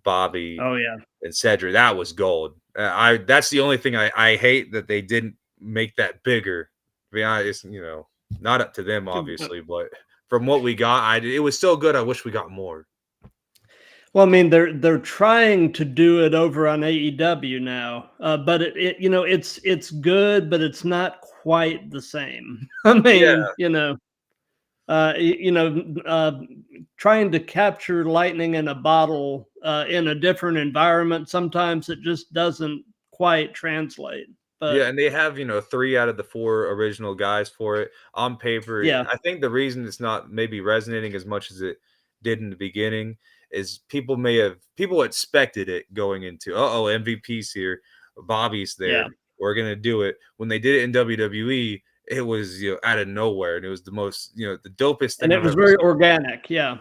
Bobby, Oh yeah. and Cedric, that was gold. I That's the only thing I hate that they didn't make that bigger. To be honest, not up to them obviously, but from what we got, it was so good. I wish we got more. Well, I mean, they're trying to do it over on AEW now, but it's good, but it's not quite the same. I Yeah, mean, uh, y- you know, uh, trying to capture lightning in a bottle in a different environment, sometimes it just doesn't quite translate. But yeah, and they have, 3 out of the 4 original guys for it. On paper, yeah, I think the reason it's not maybe resonating as much as it did in the beginning is people expected it going into, "Uh-oh, MVP's here, Bobby's yeah, there, we're gonna do it." When they did it in WWE, it was, out of nowhere, and it was the most, the dopest and thing it I've was ever very seen. organic. Yeah,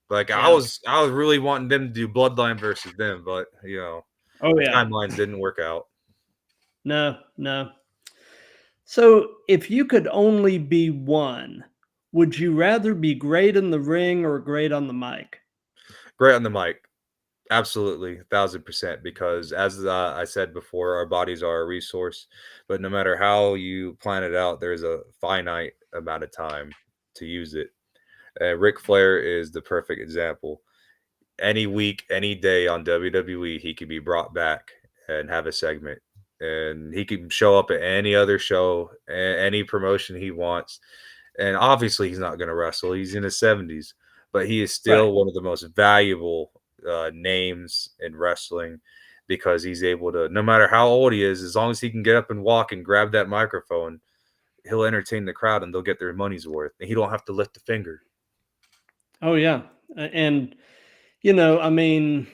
Like, I yeah. was I was really wanting them to do Bloodline versus them, but, Oh the yeah. timelines didn't work out. No, no. So, if you could only be one, would you rather be great in the ring or great on the mic? Great on the mic. Absolutely, 1,000%, because as, I said before, our bodies are a resource, but no matter how you plan it out, there's a finite amount of time to use it. Ric Flair is the perfect example. Any week, any day on WWE, he could be brought back and have a segment, and he can show up at any other show, any promotion he wants. And obviously, he's not going to wrestle. He's in his 70s, but he is Right. still one of the most valuable names in wrestling because he's able to, no matter how old he is, as long as he can get up and walk and grab that microphone, he'll entertain the crowd and they'll get their money's worth. And he don't have to lift a finger. Oh yeah. And I mean,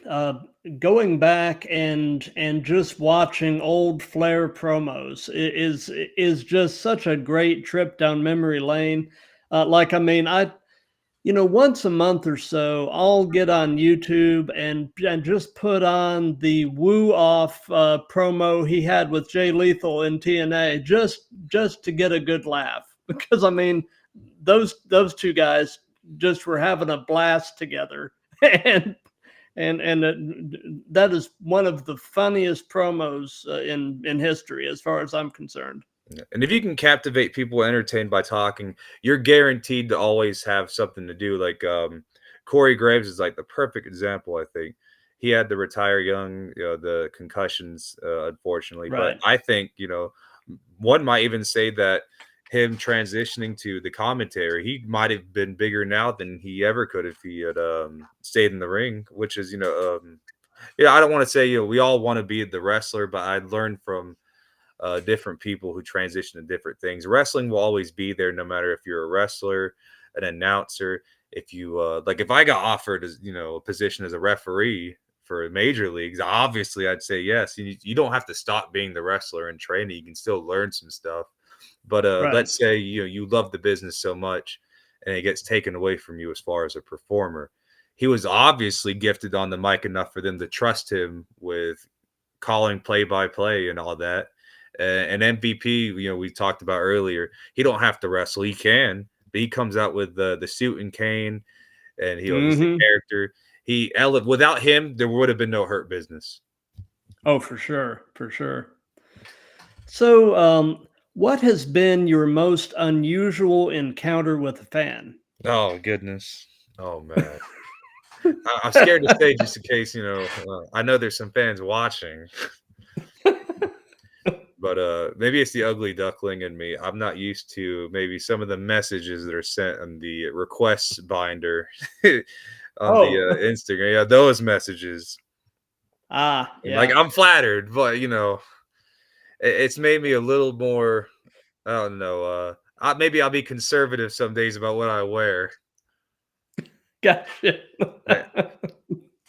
going back and just watching old Flair promos is just such a great trip down memory lane. Like, I mean, I once a month or so, I'll get on YouTube and just put on the Woo Off promo he had with Jay Lethal in TNA, just to get a good laugh. Because I mean, those two guys just were having a blast together, and that is one of the funniest promos in history, as far as I'm concerned. And if you can captivate people entertained by talking, you're guaranteed to always have something to do. Like Corey Graves is like the perfect example, I think. He had to retire young, the concussions, unfortunately. But Right. I think, one might even say that him transitioning to the commentary, he might have been bigger now than he ever could if he had stayed in the ring, which is, I don't want to say, we all want to be the wrestler, but I learned from different people who transition to different things. Wrestling will always be there, no matter if you're a wrestler, an announcer. If you like, if I got offered as a position as a referee for major leagues, obviously I'd say yes. You don't have to stop being the wrestler and training; you can still learn some stuff. But Right. let's say you love the business so much, and it gets taken away from you as far as a performer. He was obviously gifted on the mic enough for them to trust him with calling play-by-play and all that. And MVP, we talked about earlier, he don't have to wrestle. He can, but he comes out with the suit and cane, and he's the Mm-hmm. character. Without him, there would have been no Hurt Business. Oh, for sure, for sure. So, what has been your most unusual encounter with a fan? Oh goodness. Oh man. I'm scared to say just in case, I know there's some fans watching, but maybe it's the ugly duckling in me. I'm not used to maybe some of the messages that are sent on the requests binder on the Oh, Instagram. Yeah, those messages. And like, yeah. I'm flattered, but it's made me a little more. I don't know. Maybe I'll be conservative some days about what I wear. Gotcha.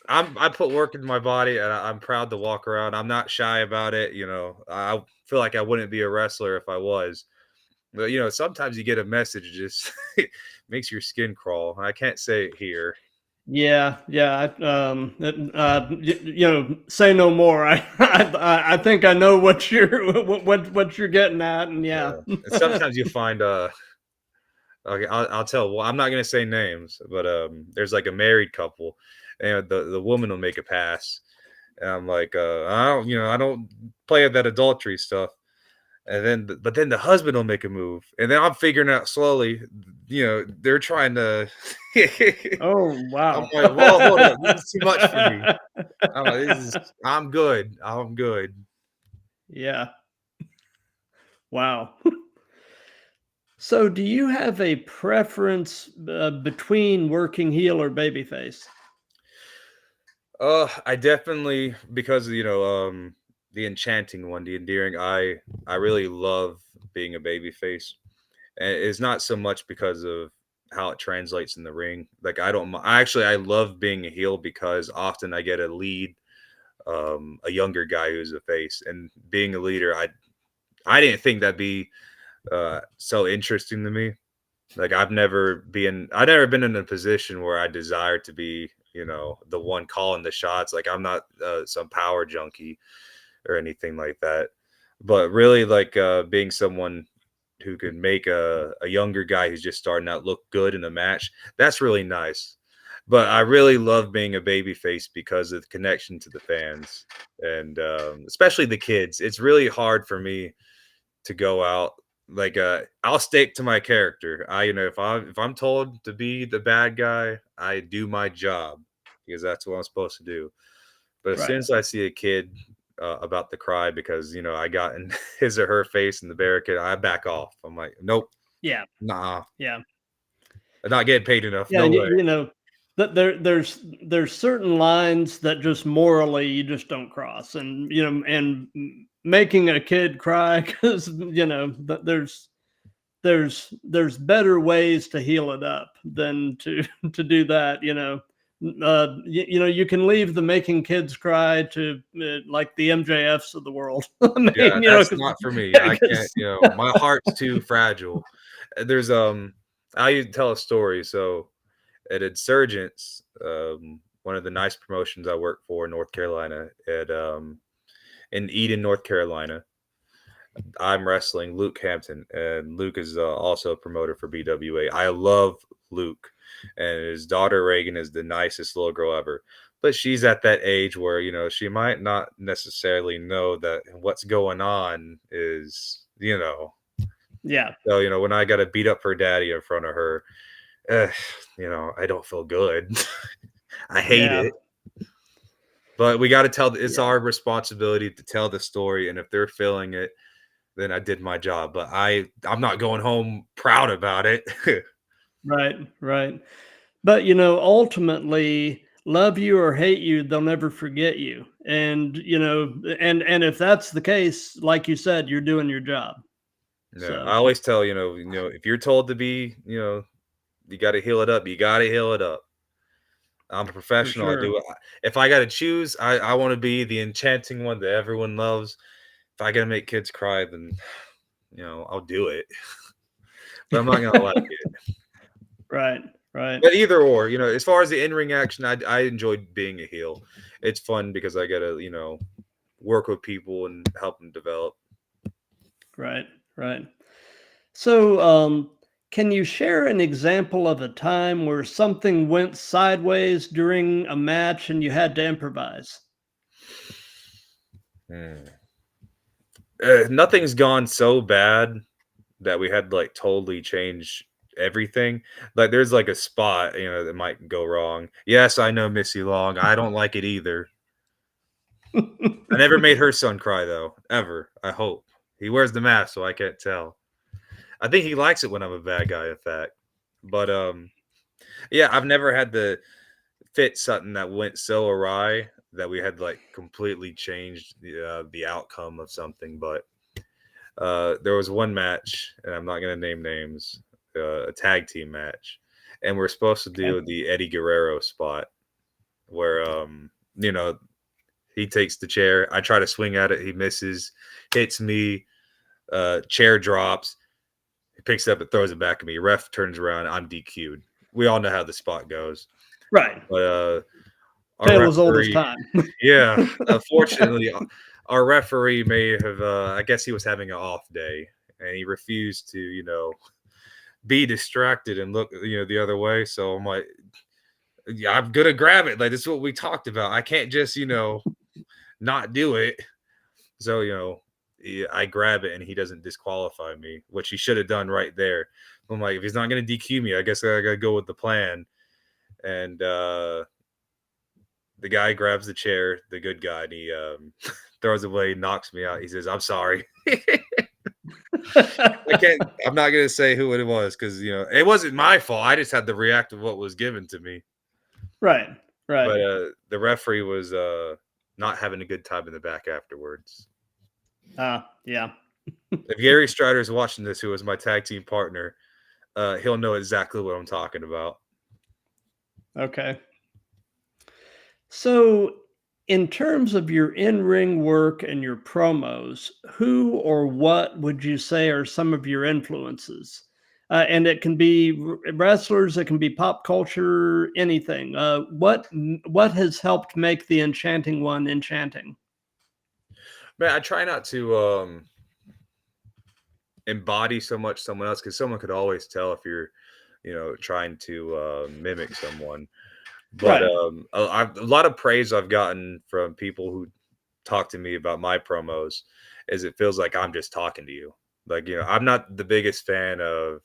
I, I put work into my body, and I'm proud to walk around. I'm not shy about it. I feel like I wouldn't be a wrestler if I was. But sometimes you get a message just makes your skin crawl. I can't say it here. Yeah, yeah. Say no more. I think I know what you're getting at, and yeah. Yeah, and sometimes you find okay, I'll tell. Well, I'm not gonna say names, but there's like a married couple, and the woman will make a pass, and I'm like, I don't play at that adultery stuff. And then the husband will make a move, and then I'm figuring out slowly, they're trying to. Oh, I'm wow. like, whoa, hold up, this is too much for me. I'm good. I'm good. Yeah. Wow. So, do you have a preference between working heel or babyface? I definitely, because the enchanting one, the endearing. I really love being a baby face, and it's not so much because of how it translates in the ring. Like, I don't. Actually, I love being a heel because often I get a lead, a younger guy who's a face, and being a leader, I didn't think that'd be so interesting to me. Like, I've never been in a position where I desire to be, the one calling the shots. Like, I'm not some power junkie or anything like that. But really, like, being someone who can make a younger guy who's just starting out look good in a match, that's really nice. But I really love being a baby face because of the connection to the fans, and especially the kids. It's really hard for me to go out, like, I'll stick to my character. If I'm told to be the bad guy, I do my job because that's what I'm supposed to do. But as soon Right. as I see a kid about to cry because I got in his or her face in the barricade, I back off. I'm like, nope, Yeah. nah, Yeah. I'm not getting paid enough. Yeah. No And way. that there's certain lines that just morally you just don't cross, and making a kid cry because there's better ways to heal it up than to to do that. You can leave the making kids cry to like the MJFs of the world. I Yeah, mean, that's because not for me. I can't. My heart's too fragile. There's I'll tell a story. So at Insurgents, one of the nice promotions I work for in North Carolina, at in Eden, North Carolina. I'm wrestling Luke Hampton, and Luke is also a promoter for BWA. I love Luke, and his daughter Reagan is the nicest little girl ever. But she's at that age where, you know, she might not necessarily know that what's going on is, you know. Yeah. So, you know, when I got to beat up her daddy in front of her, you know, I don't feel good. I hate Yeah. it. But we got to tell, it's Yeah. our responsibility to tell the story. And if they're feeling it, then I did my job. But I'm not going home proud about it. Right. Right. But, you know, ultimately, love you or hate you, they'll never forget you. And, you know, and if that's the case, like you said, you're doing your job. Yeah, So I always tell, you know, if you're told to be, you know, you got to heal it up. You got to heal it up. I'm a for professional. I sure. do it. If I got to choose, I want to be the enchanting one that everyone loves. If I got to make kids cry, then, you know, I'll do it. But I'm not gonna like it. Right. Right. But either or, you know, as far as the in-ring action, I enjoyed being a heel. It's fun because I get to, you know, work with people and help them develop. Right. Right. So, can you share an example of a time where something went sideways during a match and you had to improvise? Hmm. Nothing's gone so bad that we had to, like, totally change everything. Like, there's, like, a spot, you know, that might go wrong. Yes, I know Missy Long. I don't like it either. I never made her son cry, though, ever, I hope. He wears the mask, so I can't tell. I think he likes it when I'm a bad guy, in fact. But, yeah, I've never had to fit something that went so awry that we had to, like, completely change the outcome of something, but there was one match, and I'm not going to name names, a tag team match, and we're supposed to Okay. do the Eddie Guerrero spot where, you know, he takes the chair. I try to swing at it. He misses, hits me, chair drops. He picks it up and throws it back at me. Ref turns around. I'm DQ'd. We all know how the spot goes. Right. But our Tale as old as referee, time. yeah, unfortunately, our referee may have, I guess he was having an off day, and he refused to, you know, be distracted and look, you know, the other way. So I'm like, yeah, I'm gonna grab it. Like, this is what we talked about. I can't just, you know, not do it. So, you know, I grab it and he doesn't disqualify me, which he should have done right there. I'm like, if he's not gonna DQ me, I guess I gotta go with the plan. And the guy grabs the chair, the good guy, and he throws it away, knocks me out. He says, "I'm sorry." I'm not gonna say who it was because, you know, it wasn't my fault. I just had to react to what was given to me. Right. Right. But the referee was not having a good time in the back afterwards. Yeah. If Gary Strider's watching this, who was my tag team partner, he'll know exactly what I'm talking about. Okay. So, in terms of your in-ring work and your promos, who or what would you say are some of your influences? And it can be wrestlers, it can be pop culture, anything. What has helped make the Enchanting One enchanting? Man, I try not to embody so much someone else because someone could always tell if you're, you know, trying to mimic someone. But Right. a lot of praise I've gotten from people who talk to me about my promos is it feels like I'm just talking to you. Like, you know, I'm not the biggest fan of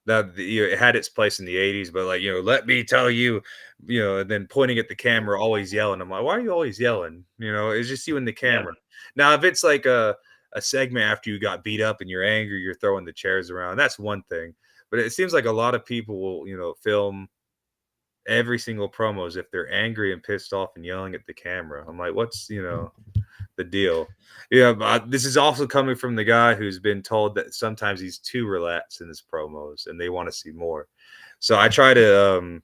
that. You know, it had its place in the 80s, but, like, you know, let me tell you, you know, and then pointing at the camera, always yelling. I'm like, why are you always yelling? You know, it's just you and the Yeah. camera. Now, if it's like a segment after you got beat up and you're angry, you're throwing the chairs around, that's one thing. But it seems like a lot of people will, you know, film every single promos if they're angry and pissed off and yelling at the camera. I'm like, what's, you know, the deal? Yeah, but this is also coming from the guy who's been told that sometimes he's too relaxed in his promos and they want to see more. So I try to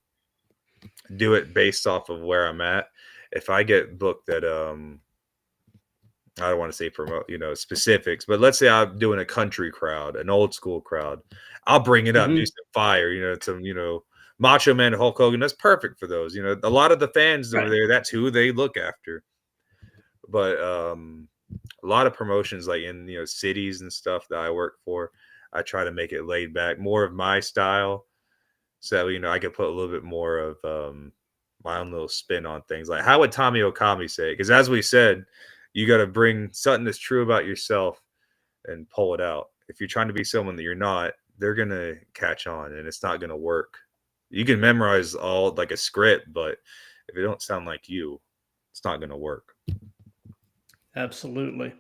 do it based off of where I'm at. If I get booked at I don't want to say promote, you know, specifics, but let's say I'm doing a country crowd, an old school crowd, I'll bring it up, do Hmm. some fire, you know, some, you know, Macho Man, Hulk Hogan. That's perfect for those. You know, a lot of the fans over Right. there, that's who they look after. But a lot of promotions like in cities and stuff that I work for, I try to make it laid back, more of my style, so I could put a little bit more of my own little spin on things. Like how would Tommy Okami say it? Because as we said, you got to bring something that's true about yourself and pull it out. If you're trying to be someone that you're not, they're gonna catch on, and it's not gonna work. You can memorize all like a script, but if it don't sound like you, it's not gonna work. Absolutely.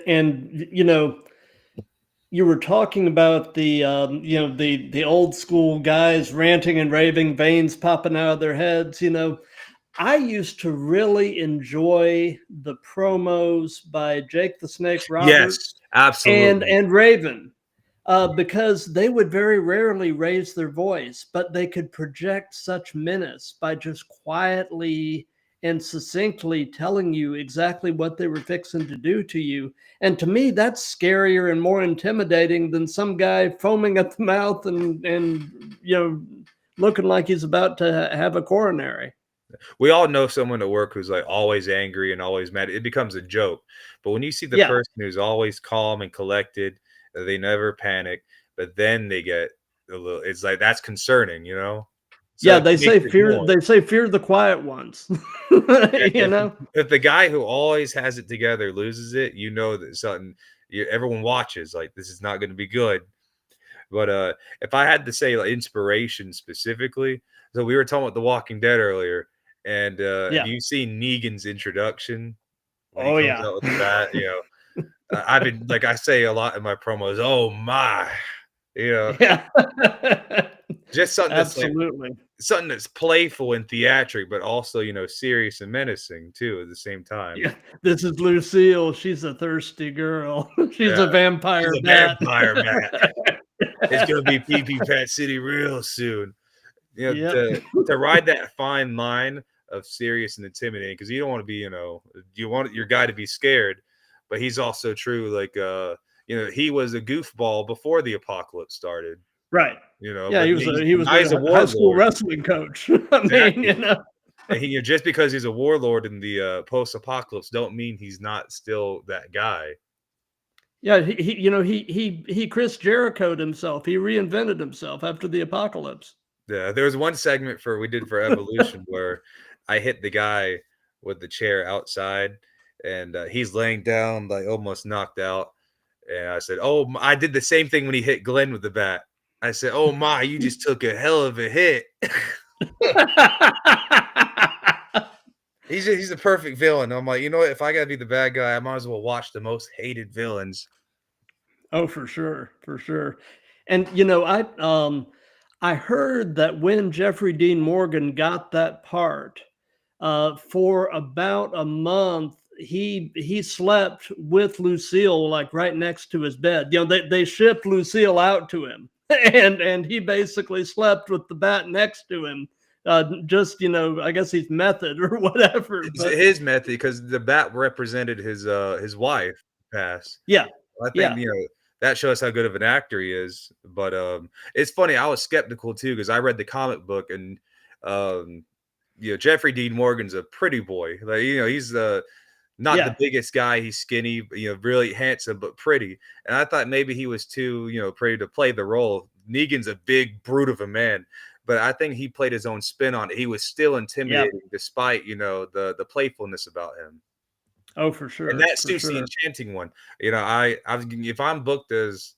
And you were talking about the the old school guys ranting and raving, veins popping out of their heads. I used to really enjoy the promos by Jake the Snake Yes, Roberts and absolutely. Raven, because they would very rarely raise their voice, but they could project such menace by just quietly and succinctly telling you exactly what they were fixing to do to you. And to me, that's scarier and more intimidating than some guy foaming at the mouth and looking like he's about to have a coronary. We all know someone at work who's like always angry and always mad. It becomes a joke. But when you see the Yeah. person who's always calm and collected, they never panic, but then they get a little, it's like that's concerning. So Yeah, it they makes say it fear more. they say fear the quiet ones. Yeah, you know? if the guy who always has it together loses it, you know that something. Everyone watches like this is not going to be good. But if I had to say like inspiration specifically, so we were talking about The Walking Dead earlier, and have Yeah. you seen Negan's introduction when he Oh comes yeah. out with the bat? I've been like I say a lot in my promos. Oh my, you know, Yeah. just something that's like Absolutely. something that's playful and theatric, but also serious and menacing too at the same time. Yeah. This is Lucille. She's a thirsty girl. She's Yeah, a she's vampire a bat. vampire bat. It's gonna be pee pee Pat City real soon. Yep. To ride that fine line of serious and intimidating, because you don't want to be, you want your guy to be scared, but he's also true. Like, he was a goofball before the apocalypse started. Right. Yeah, But he was a he was now he's a a high school warlord. wrestling coach. I mean, Exactly. And just because he's a warlord in the post-apocalypse, don't mean he's not still that guy. Yeah, he Chris Jericho'd himself. He reinvented himself after the apocalypse. Yeah, there was one segment we did for Evolution where I hit the guy with the chair outside, and he's laying down, like almost knocked out. And I said, "Oh, I did the same thing when he hit Glenn with the bat." I said, "Oh my, you just took a hell of a hit." He's a perfect villain. I'm like, you know what? If I gotta be the bad guy, I might as well watch the most hated villains. Oh, for sure, for sure. And I heard that when Jeffrey Dean Morgan got that part, for about a month, he slept with Lucille like right next to his bed. They shipped Lucille out to him, and he basically slept with the bat next to him. Just I guess he's method or whatever, It's but his method because the bat represented his wife pass. yeah, I think yeah, that shows how good of an actor he is. But it's funny. I was skeptical too because I read the comic book and um, Jeffrey Dean Morgan's a pretty boy. Like he's not the yeah, biggest guy. He's skinny, but, really handsome but pretty. And I thought maybe he was too pretty to play the role. Negan's a big brute of a man. But I think he played his own spin on it. He was still yeah. intimidating despite, the playfulness about him. Oh, for And sure, that for suits the sure. enchanting one. If I'm booked as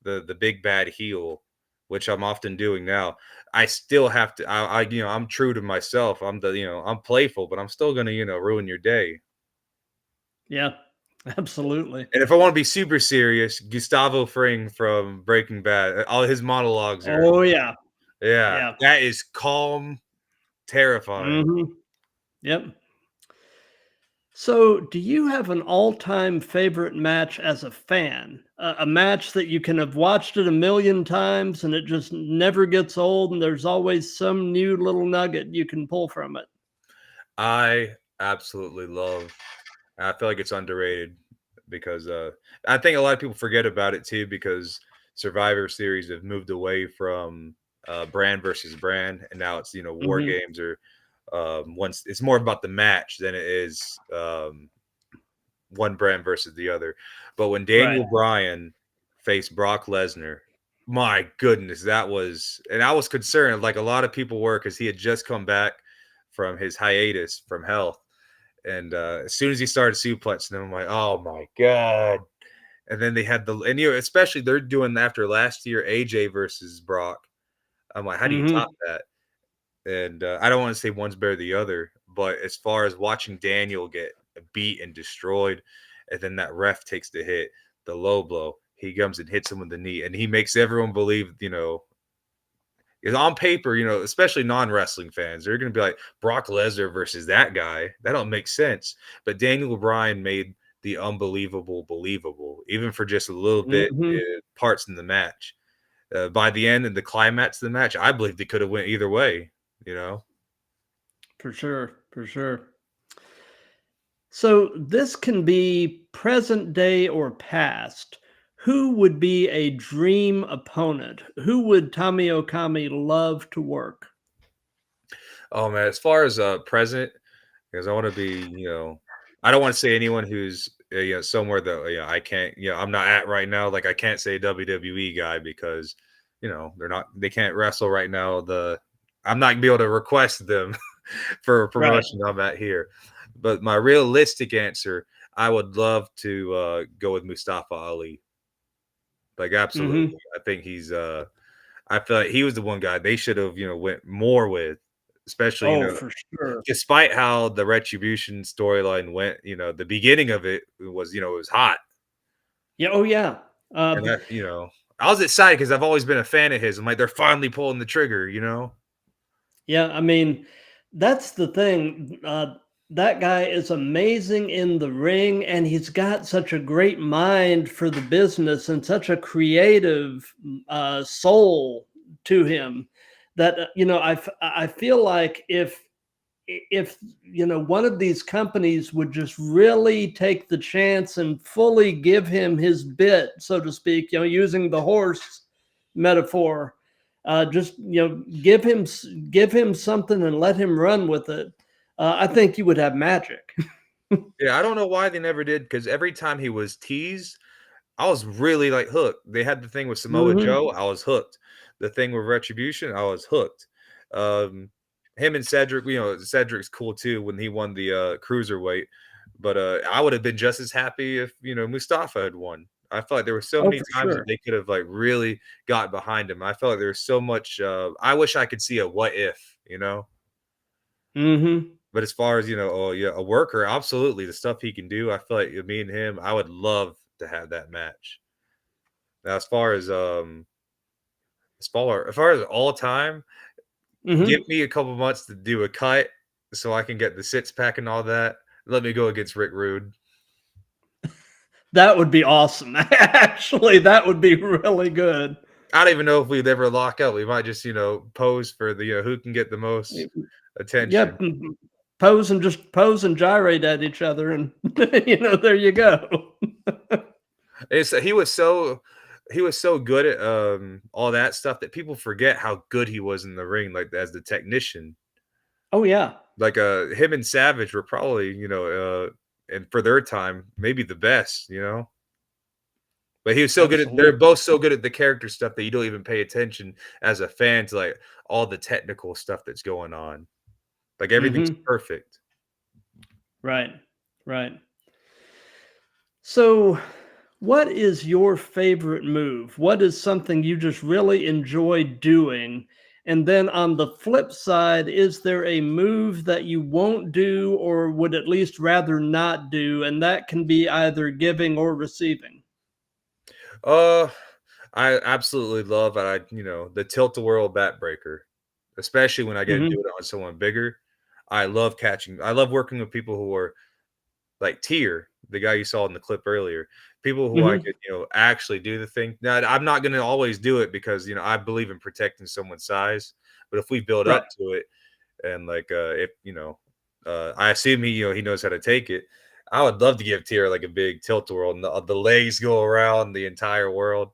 the big bad heel, which I'm often doing now, I still have to. I'm true to myself. I'm playful, but I'm still gonna ruin your day. Yeah, absolutely. And if I want to be super serious, Gustavo Fring from Breaking Bad, all his monologues are Oh yeah, yeah, yeah. that is calm, terrifying. Mhm. Yep. So, do you have an all-time favorite match as a fan? A match that you can have watched it a million times and it just never gets old, and there's always some new little nugget you can pull from it. I absolutely love. I feel like it's underrated because I think a lot of people forget about it too because Survivor Series have moved away from brand versus brand, and now it's war Mhm. games or once it's more about the match than it is one brand versus the other. But when Right. Daniel Bryan faced Brock Lesnar, my goodness, that was, and I was concerned, like a lot of people were, because he had just come back from his hiatus from health. And as soon as he started suplexing them, I'm like, oh my God. And then they had and especially they're doing after last year, AJ versus Brock. I'm like, how do you top Mhm. that? And I don't want to say one's better than the other, but as far as watching Daniel get beat and destroyed, and then that ref takes the hit, the low blow, he comes and hits him with the knee, and he makes everyone believe, is on paper, especially non-wrestling fans, they're going to be like Brock Lesnar versus that guy. That don't make sense. But Daniel Bryan made the unbelievable believable, even for just a little bit Mhm. parts in the match. By the end and the climax of the match, I believe they could have went either way. You know. For sure. For sure. So this can be present day or past. Who would be a dream opponent? Who would Tommy Okami love to work? Oh man, as far as present, because I want to be, I don't want to say anyone who's somewhere that I can't, I'm not at right now. Like I can't say WWE guy because they can't wrestle right now. I'm not gonna be able to request them for a Right. promotion I'm at here. But my realistic answer, I would love to go with Mustafa Ali. Like absolutely, Mhm. I think I feel like he was the one guy they should have went more with, especially Oh, for sure. despite how the Retribution storyline went, the beginning of it was, it was hot. Yeah. Oh, yeah. And Uh, I was excited because I've always been a fan of his. I'm like, they're finally pulling the trigger. Yeah, I mean, that's the thing. That guy is amazing in the ring, and he's got such a great mind for the business and such a creative soul to him that I feel like if one of these companies would just really take the chance and fully give him his bit, so to speak, using the horse metaphor, just give him something and let him run with it. I think you would have magic. Yeah, I don't know why they never did because every time he was teased, I was really like hooked. They had the thing with Samoa Hmm. Joe, I was hooked. The thing with Retribution, I was hooked. Um, him and Cedric, Cedric's cool too when he won the cruiserweight. But I would have been just as happy if Mustafa had won. I felt like there were so Oh, many for times that sure. they could have like really got behind him. I felt like there was so much. I wish I could see a what if. Hmm. But as far as oh yeah, a worker, absolutely the stuff he can do. I feel like me and him, I would love to have that match. Now, as far as all time, give Hmm. me a couple months to do a cut so I can get the six pack and all that. Let me go against Rick Rude. That would be awesome. Actually, that would be really good. I don't even know if we'd ever lock up. We might just pose for the who can get the most attention. Yep. Just pose and gyrate at each other, and there you go. He was so good at all that stuff that people forget how good he was in the ring, like as the technician. Oh, yeah. Like him and Savage were probably and for their time maybe the best. But he was so good at they're Absolutely. both so good at the character stuff that you don't even pay attention as a fan to like all the technical stuff that's going on. Like everything's Hmm. perfect. Right. Right. So, what is your favorite move? What is something you just really enjoy doing? And then on the flip side, is there a move that you won't do or would at least rather not do? And that can be either giving or receiving. Uh, I absolutely love the tilt-a-whirl backbreaker, especially when I get to do Hmm. it on someone bigger. I love working with people who are like Tier, the guy you saw in the clip earlier, people who I Hmm. could, actually do the thing. Now, I'm not gonna always do it because, I believe in protecting someone's size, but if we build Right. up to it and like, if, I assume he knows how to take it, I would love to give Tier like a big tilt-a-whirl and the legs go around the entire world.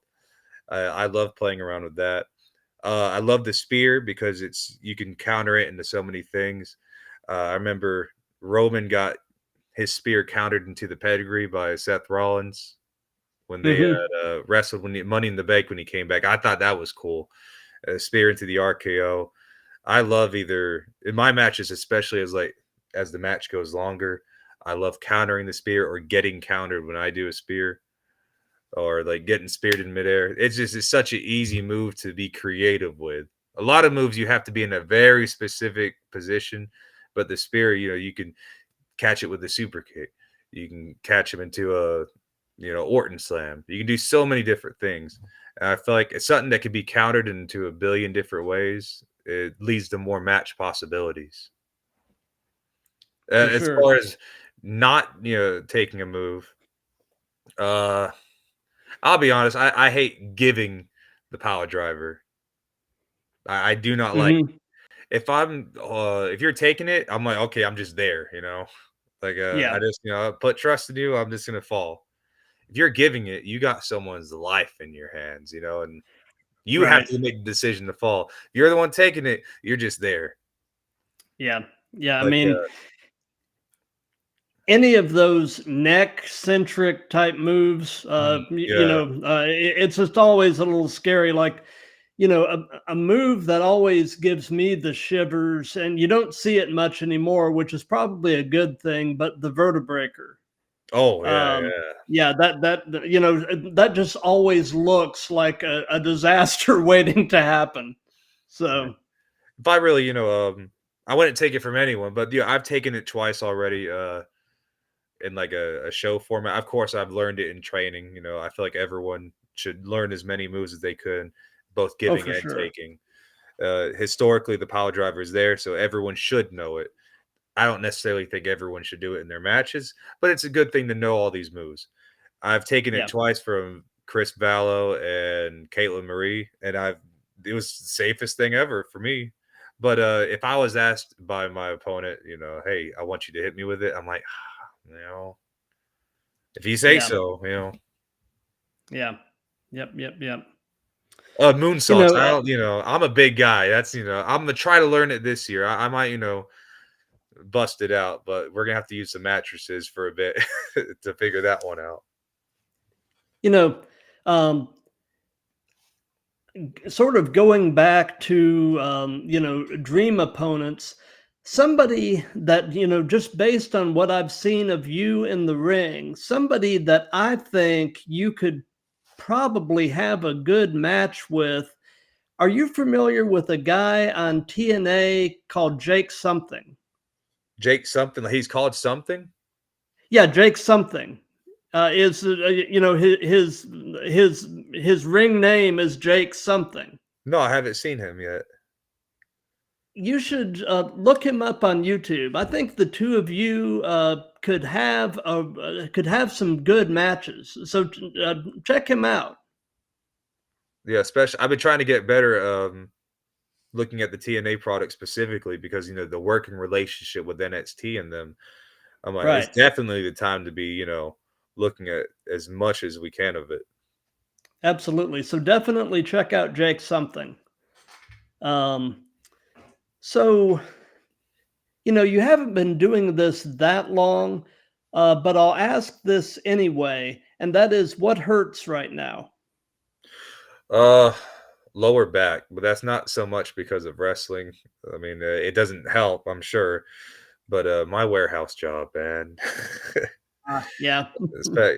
I love playing around with that. I love the spear because you can counter it into so many things. I remember Roman got his spear countered into the pedigree by Seth Rollins when they Hmm. had wrestled Money in the Bank when he came back. I thought that was cool. Spear into the RKO. I love either in my matches, especially as the match goes longer. I love countering the spear or getting countered when I do a spear or like getting speared in midair. It's such an easy move to be creative with. A lot of moves you have to be in a very specific position, but the spear, you can catch it with a super kick. You can catch him into a Orton slam. You can do so many different things. And I feel like it's something that can be countered into a billion different ways. It leads to more match possibilities. For As sure. far as not taking a move, uh I'll be honest, I hate giving the power driver. I do not like Hmm. if you're taking it, I'm like, okay, I'm just there, Like I Yeah. just, put trust in you, I'm just gonna fall. If you're giving it, you got someone's life in your hands, and you have Right. to make the decision to fall. If you're the one taking it, you're just there. Yeah. Yeah. I Like, mean, any of those neck centric type moves, yeah. it's just always a little scary. Like, a move that always gives me the shivers, and you don't see it much anymore, which is probably a good thing. But the vertebreaker, Oh, yeah, um, yeah. yeah, that just always looks like a disaster waiting to happen. Yeah. So If I really, I wouldn't take it from anyone, but yeah, I've taken it twice already, in like a show format. Of course, I've learned it in training. I feel like everyone should learn as many moves as they could, both oh, giving for and sure. taking. Historically, the power driver is there, so everyone should know it. I don't necessarily think everyone should do it in their matches, but it's a good thing to know all these moves. I've taken it Yeah. twice from Chris Vallow and Caitlin Marie, and it was the safest thing ever for me. But if I was asked by my opponent, hey, I want you to hit me with it, I'm like, you know, if you say Yeah. so. Yeah. Yep. Yep. Yep. You Moonsaults. know, I don't, I'm a big guy. That's, I'm gonna try to learn it this year. I might, bust it out, but we're gonna have to use some mattresses for a bit to figure that one out. you know, um, sort of going back to dream opponents, somebody that just based on what I've seen of you in the ring, somebody that I think you could probably have a good match with. Are you familiar with a guy on TNA called Jake something? Jake something. He's called something. Yeah, Jake something. Is his ring name is Jake something. No, I haven't seen him yet. You should look him up on YouTube. I think the two of you could have some good matches. So check him out. Yeah, especially I've been trying to get better looking at the TNA product specifically because the working relationship with NXT and them. I'm like, it's Right. definitely the time to be, looking at as much as we can of it. Absolutely. So definitely check out Jake something. Um, so you haven't been doing this that long, but I'll ask this anyway, and that is what hurts right now. Uh Lower back, but that's not so much because of wrestling. I mean, it doesn't help, I'm sure, but my warehouse job, man. Yeah. Especially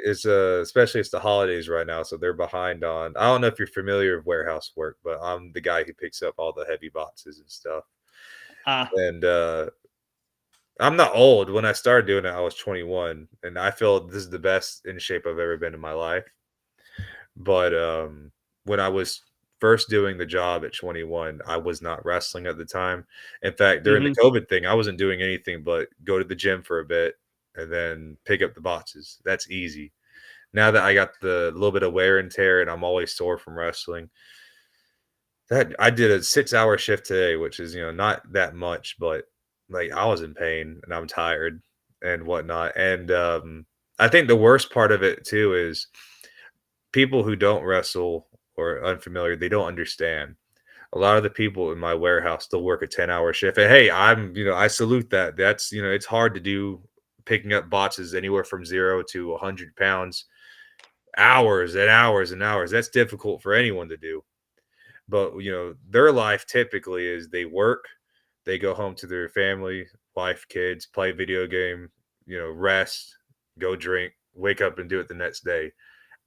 it's the holidays right now, so they're behind on. I don't know if you're familiar with warehouse work, but I'm the guy who picks up all the heavy boxes and stuff. Ah. And I'm not old. When I started doing it, I was 21, and I feel this is the best in shape I've ever been in my life. But when I was first doing the job at 21, I was not wrestling at the time. In fact, during the Hmm. COVID thing, I wasn't doing anything but go to the gym for a bit and then pick up the boxes. That's easy. Now that I got the little bit of wear and tear and I'm always sore from wrestling, that I did a 6-hour shift today, which is, not that much, but like I was in pain and I'm tired and whatnot. And I think the worst part of it too is people who don't wrestle or unfamiliar, they don't understand. A lot of the people in my warehouse still work a 10-hour shift. And hey, I salute that. That's, it's hard to do picking up boxes anywhere from 0 to 100 pounds, hours and hours and hours. That's difficult for anyone to do. But, their life typically is they work, they go home to their family, wife, kids, play video game, rest, go drink, wake up and do it the next day.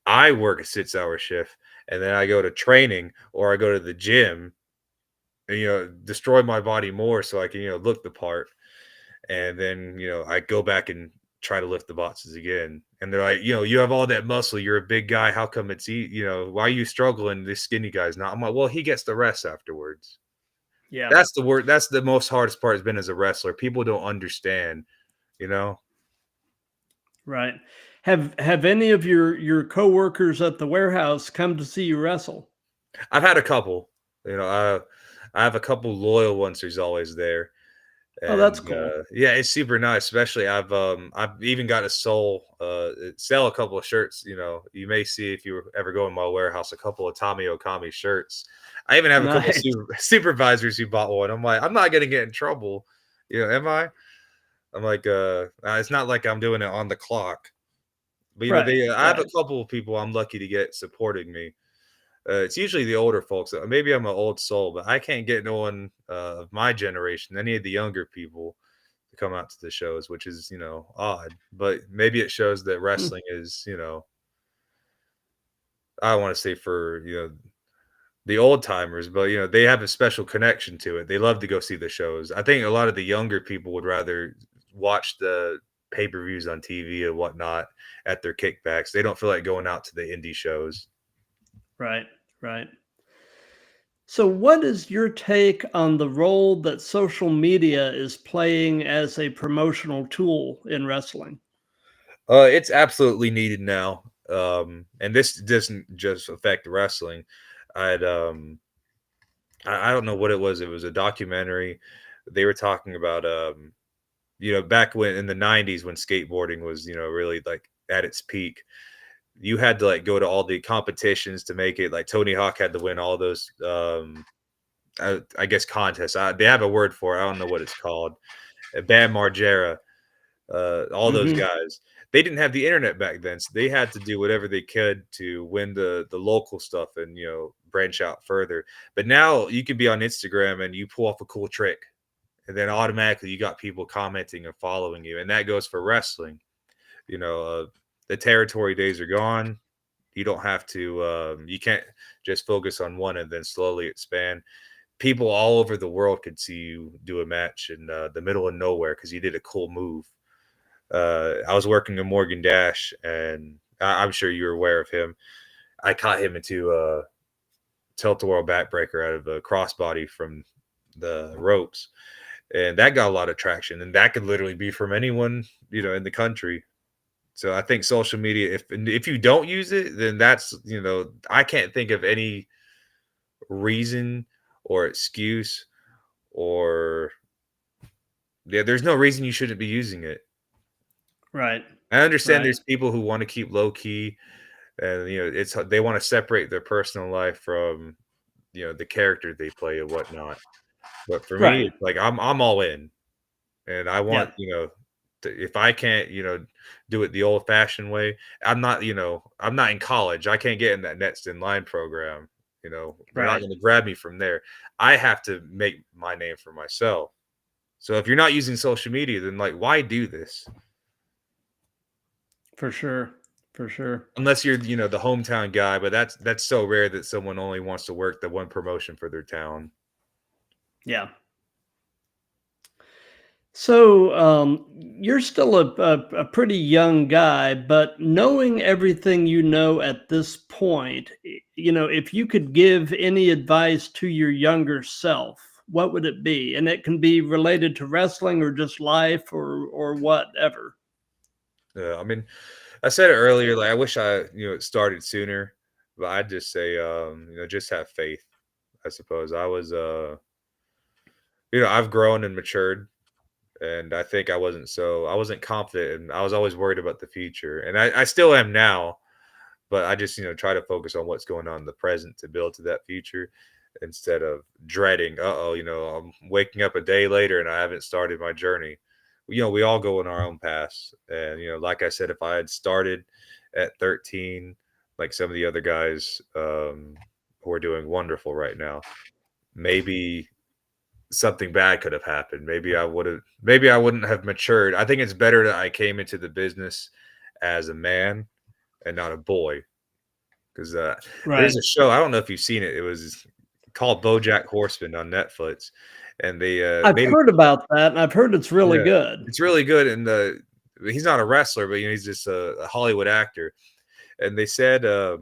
I work a 6-hour shift and then I go to training or I go to the gym and, destroy my body more so I can, look the part. And then, I go back and try to lift the boxes again. And they're like, you have all that muscle. You're a big guy. How come why are you struggling? This skinny guy's not. I'm like, well, he gets the rest afterwards. Yeah. That's the word. That's the most hardest part has been as a wrestler. People don't understand, you know? Right. Have any of your coworkers at the warehouse come to see you wrestle? I've had a couple, I have a couple loyal ones who's always there. Oh, that's And, cool. yeah, it's super nice, especially I've even got a sell a couple of shirts, you may see if you ever go in my warehouse, a couple of Tommy Okami shirts. I even have a couple of Nice. supervisors who bought one. I'm like, "I'm not gonna get in trouble." Am I? I'm like, it's not like I'm doing it on the clock. But, Right. I have a Right. couple of people I'm lucky to get supporting me. It's usually the older folks. Maybe I'm an old soul, but I can't get no one of my generation, any of the younger people, to come out to the shows, which is, odd. But maybe it shows that Hmm. wrestling is, I don't want to say for, the old timers, but they have a special connection to it. They love to go see the shows. I think a lot of the younger people would rather watch the pay-per-views on TV and whatnot at their kickbacks. They don't feel like going out to the indie shows. Right. Right. So, what is your take on the role that social media is playing as a promotional tool in wrestling? It's absolutely needed now. And this doesn't just affect wrestling. I'd I don't know what it was. It was a documentary. They were talking about back when in the 90s when skateboarding was, really like at its peak. You had to like go to all the competitions to make it. Like Tony Hawk had to win all those I guess contests. They have a word for it. I don't know what it's called. Bam Margera, all those Hmm. guys. They didn't have the internet back then, so they had to do whatever they could to win the local stuff and branch out further. But now you can be on Instagram and you pull off a cool trick, and then automatically you got people commenting and following you, and that goes for wrestling. You know, the territory days are gone. You don't have to. You can't just focus on one and then slowly expand. People all over the world could see you do a match in the middle of nowhere because you did a cool move. I was working in Morgan Dash, and I'm sure you're aware of him. I caught him into a tilt-a-whirl backbreaker out of a crossbody from the ropes, and that got a lot of traction. And that could literally be from anyone in the country. So I think social media, if you don't use it, then that's I can't think of any reason or excuse or yeah, there's no reason you shouldn't be using it. Right. I understand Right. there's people who want to keep low key and it's they want to separate their personal life from the character they play and whatnot. But for me, Right. it's like I'm all in, and I Yeah. want if I can't do it the old fashioned way, I'm not in college. I can't get in that next in line program. They're not Right. going to grab me from there. I have to make my name for myself. So if you're not using social media, then like why do this? For sure. For sure. Unless you're, the hometown guy, but that's so rare that someone only wants to work the one promotion for their town. Yeah. So, you're still a pretty young guy, but knowing everything you know at this point, if you could give any advice to your younger self, what would it be? And it can be related to wrestling or just life or whatever. Yeah, I mean, I said it earlier, like I wish I, it started sooner, but I'd just say, just have faith. I suppose I've grown and matured, and I think I wasn't confident, and I was always worried about the future, and I still am now, but I just try to focus on what's going on in the present to build to that future. instead of dreading, uh-oh, I'm waking up a day later and I haven't started my journey. We all go in our own paths. And, like I said, if I had started at 13, like some of the other guys who are doing wonderful right now, maybe something bad could have happened. Maybe I wouldn't have matured. I think it's better that I came into the business as a man and not a boy. Because Right. there's a show, I don't know if you've seen it. It was called BoJack Horseman on Netflix, and they I've made it. heard about that, and I've heard it's really Yeah, good. it's really good. And he's not a wrestler, but he's just a Hollywood actor. And they said there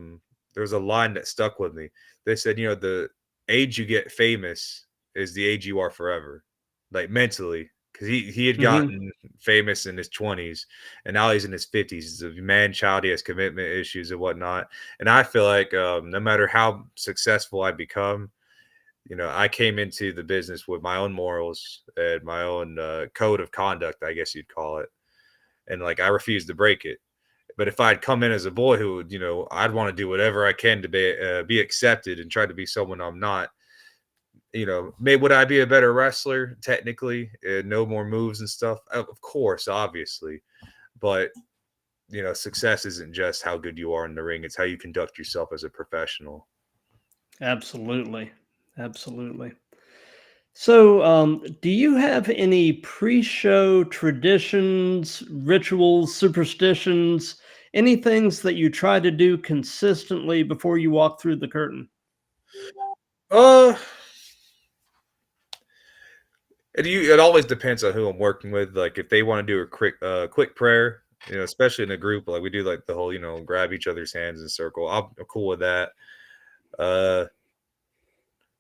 was a line that stuck with me. They said, the age you get famous is the age you are forever, like mentally. Because he had Mhm. gotten famous in his 20s, and now he's in his 50s. He's a man child. He has commitment issues and whatnot. And I feel like no matter how successful I become, I came into the business with my own morals and my own code of conduct, I guess you'd call it. And like I refuse to break it. But if I'd come in as a boy who would, I'd want to do whatever I can to be accepted and try to be someone I'm not. Maybe would I be a better wrestler technically? No more moves and stuff. Of course, obviously, but success isn't just how good you are in the ring; it's how you conduct yourself as a professional. Absolutely. Absolutely. So, do you have any pre-show traditions, rituals, superstitions, any things that you try to do consistently before you walk through the curtain? Uh, it always depends on who I'm working with. Like if they want to do a quick prayer, especially in a group, like we do like the whole, grab each other's hands in a circle. I'm cool with that. Uh,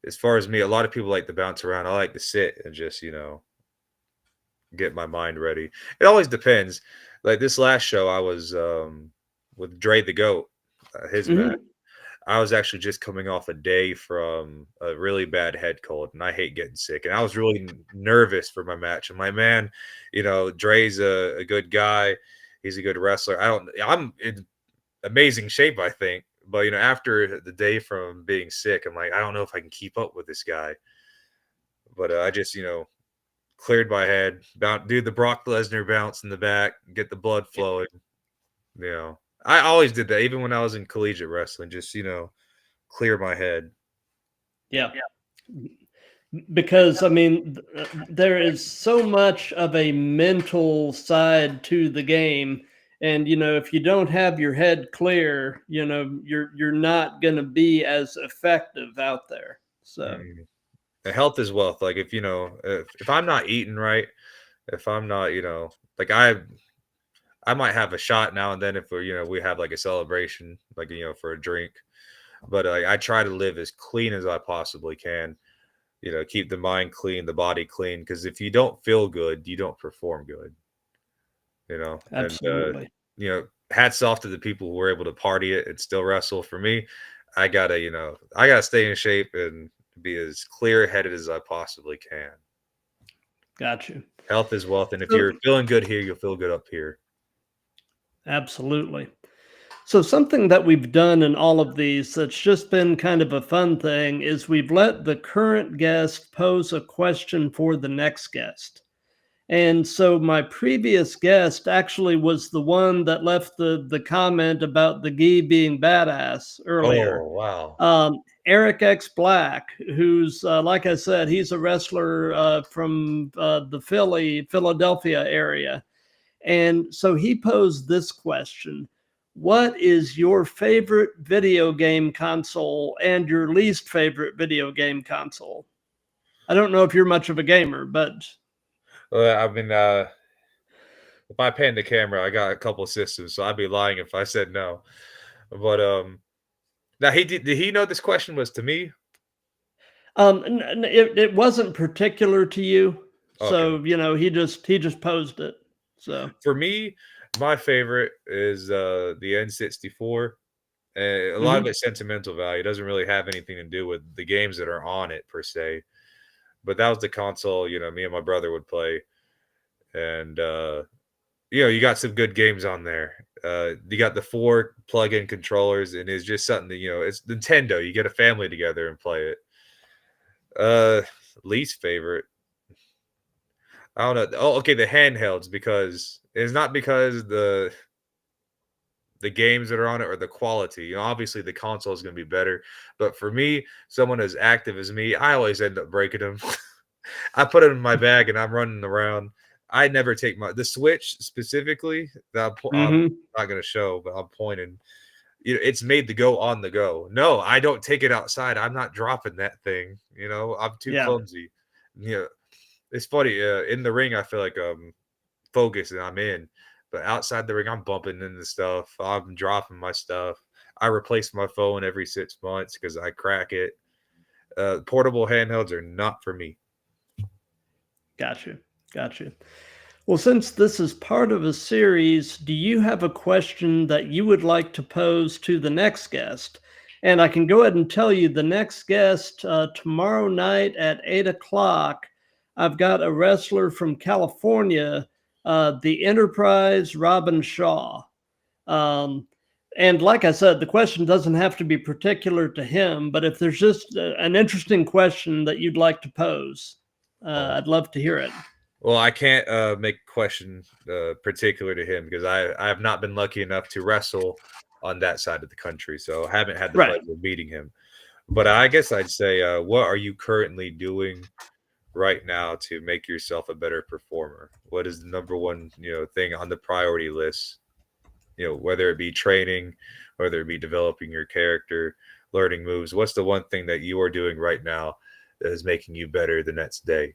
as far as me, a lot of people like to bounce around. I like to sit and just, get my mind ready. It always depends. Like this last show, I was with Dre the Goat, his match. Mhm. I was actually just coming off a day from a really bad head cold, and I hate getting sick. And I was really nervous for my match. I'm like, man, Dre's a good guy. He's a good wrestler. I'm in amazing shape, I think. But after the day from being sick, I'm like, I don't know if I can keep up with this guy. But I just, cleared my head, do the Brock Lesnar bounce in the back, get the blood flowing. I always did that, even when I was in collegiate wrestling. Just clear my head. Yeah. Because I mean, there is so much of a mental side to the game, and if you don't have your head clear, you're not going to be as effective out there. So, Mm. The health is wealth. Like if I'm not eating right, if I'm not, like I might have a shot now and then if we have like a celebration, like for a drink. But I try to live as clean as I possibly can. Keep the mind clean, the body clean. Because if you don't feel good, you don't perform good. And absolutely. hats off to the people who were able to party it and still wrestle. For me, I gotta stay in shape and be as clear headed as I possibly can. Got you. Health is wealth, and if So, you're feeling good here, you'll feel good up here. absolutely. So, something that we've done in all of these that's just been kind of a fun thing is we've let the current guest pose a question for the next guest. And so my previous guest actually was the one that left the comment about the gi being badass earlier. Oh wow! Eric X Black, who's like I said, he's a wrestler from the Philadelphia area, and so he posed this question: what is your favorite video game console and your least favorite video game console? I don't know if you're much of a gamer, but Well, I mean, if I pan the camera, I got a couple systems, so I'd be lying if I said no. But now he did. Did he know this question was to me? it wasn't particular to you, Okay. so he just posed it. So, For me, my favorite is the N64. A lot of mhm. it's sentimental value. It doesn't really have anything to do with the games that are on it per se. But that was the console, me and my brother would play. And you got some good games on there. You got the 4 plug-in controllers, and it's just something that, it's Nintendo. You get a family together and play it. Uh, Least favorite. I don't know. Oh, okay, the handhelds because it's not because the games that are on it or the quality. You know, obviously the console is going to be better, but for me, someone as active as me, I always end up breaking them. I put it in my bag and I'm running around. I never take the Switch specifically. That I'm Hmm. not going to show, but I'm pointing. You know, it's made to go on the go. No, I don't take it outside. I'm not dropping that thing. You know, I'm too Yeah. clumsy. You know, it's funny. In the ring, I feel like focused and I'm in, but outside the ring, I'm bumping into stuff. I'm dropping my stuff. I replace my phone every 6 months because I crack it. Portable handhelds are not for me. Gotcha. Gotcha. Well, since this is part of a series, do you have a question that you would like to pose to the next guest? And I can go ahead and tell you the next guest tomorrow night at 8 o'clock. I've got a wrestler from California, the Enterprise, Robin Shaw. Um, and like I said, the question doesn't have to be particular to him, but if there's just an interesting question that you'd like to pose, Oh, I'd love to hear it. well, I can't make a question particular to him because I have not been lucky enough to wrestle on that side of the country, so I haven't had the Right. pleasure of meeting him. But I guess I'd say, what are you currently doing right now to make yourself a better performer? What is the number one, thing on the priority list? You know, whether it be training, whether it be developing your character, learning moves. What's the one thing that you are doing right now that is making you better the next day?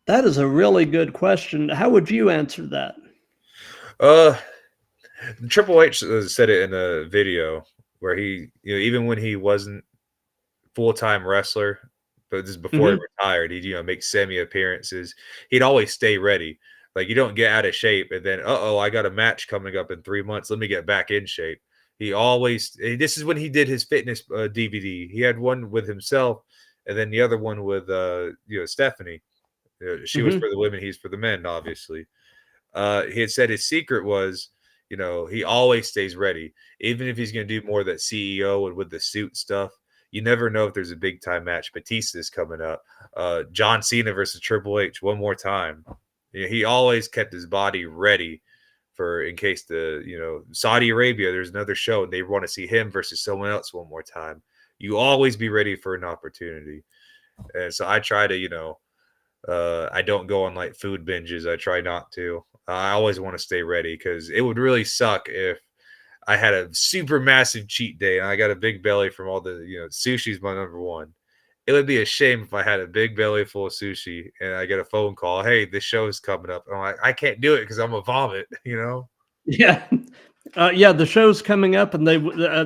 That is a really good question. How would you answer that? Uh, Triple H said it in a video where he, even when he wasn't full time wrestler, but this is before he Hmm. retired. He'd make semi appearances. He'd always stay ready. Like you don't get out of shape and then I got a match coming up in 3 months. Let me get back in shape. He always. This is when he did his fitness DVD. He had one with himself, and then the other one with Stephanie. She was Hmm. for the women. He's for the men, obviously. He had said his secret was, he always stays ready, even if he's going to do more of that CEO and with the suit stuff. You never know if there's a big time match. Batista's coming up. John Cena versus Triple H one more time. He always kept his body ready for in case Saudi Arabia. There's another show and they want to see him versus someone else one more time. You always be ready for an opportunity. And so I try to, I don't go on like food binges. I try not to. I always want to stay ready because it would really suck if I had a super massive cheat day and I got a big belly from all the, sushi's my number one. It would be a shame if I had a big belly full of sushi and I get a phone call, hey, this show is coming up. I'm like, I can't do it because I'm a vomit, Yeah. Yeah, the show's coming up, and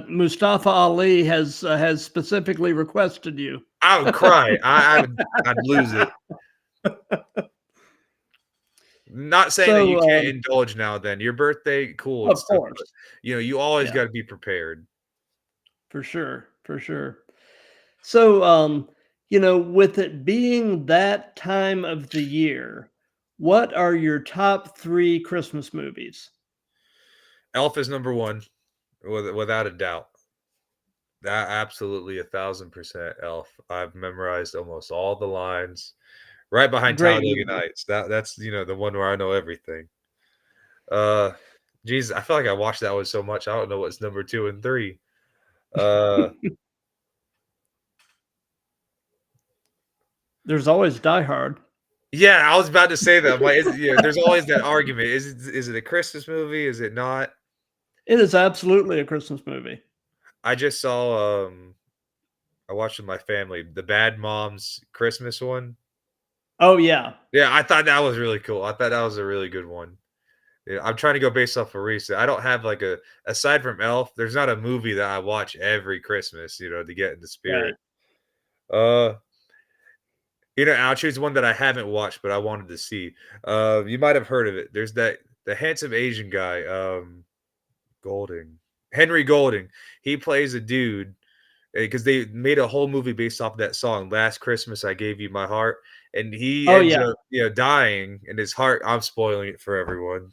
Mustafa Ali has specifically requested you. I would cry. I'd lose it. Not saying that you So, can't indulge now then. Your birthday, cool and of stuff, but course, you always yeah, got to be prepared. for sure, for sure. So, with it being that time of the year, what are your top three Christmas movies? Elf is number one, without a doubt. Absolutely 1,000% Elf. I've memorized almost all the lines. Right behind Great Talladega movie. Nights. That's the one where I know everything. Uh, Jesus, I feel like I watched that one so much. I don't know what's number two and three. Uh, There's always Die Hard. yeah, I was about to say that. I'm like, there's always that argument. Is it a Christmas movie? Is it not? It is absolutely a Christmas movie. I just saw. I watched with my family the Bad Moms Christmas one. Oh yeah, Yeah, I thought that was really cool. I thought that was a really good one. Yeah, I'm trying to go based off of recent. I don't have like a aside from Elf, there's not a movie that I watch every Christmas, to get in the right. spirit. Uh, I'll choose one that I haven't watched, but I wanted to see. You might have heard of it. There's the handsome Asian guy, Golding, Henry Golding. He plays a dude because they made a whole movie based off of that song. Last Christmas, I gave you my heart, and he Oh ends yeah. up, dying, and his heart. I'm spoiling it for everyone.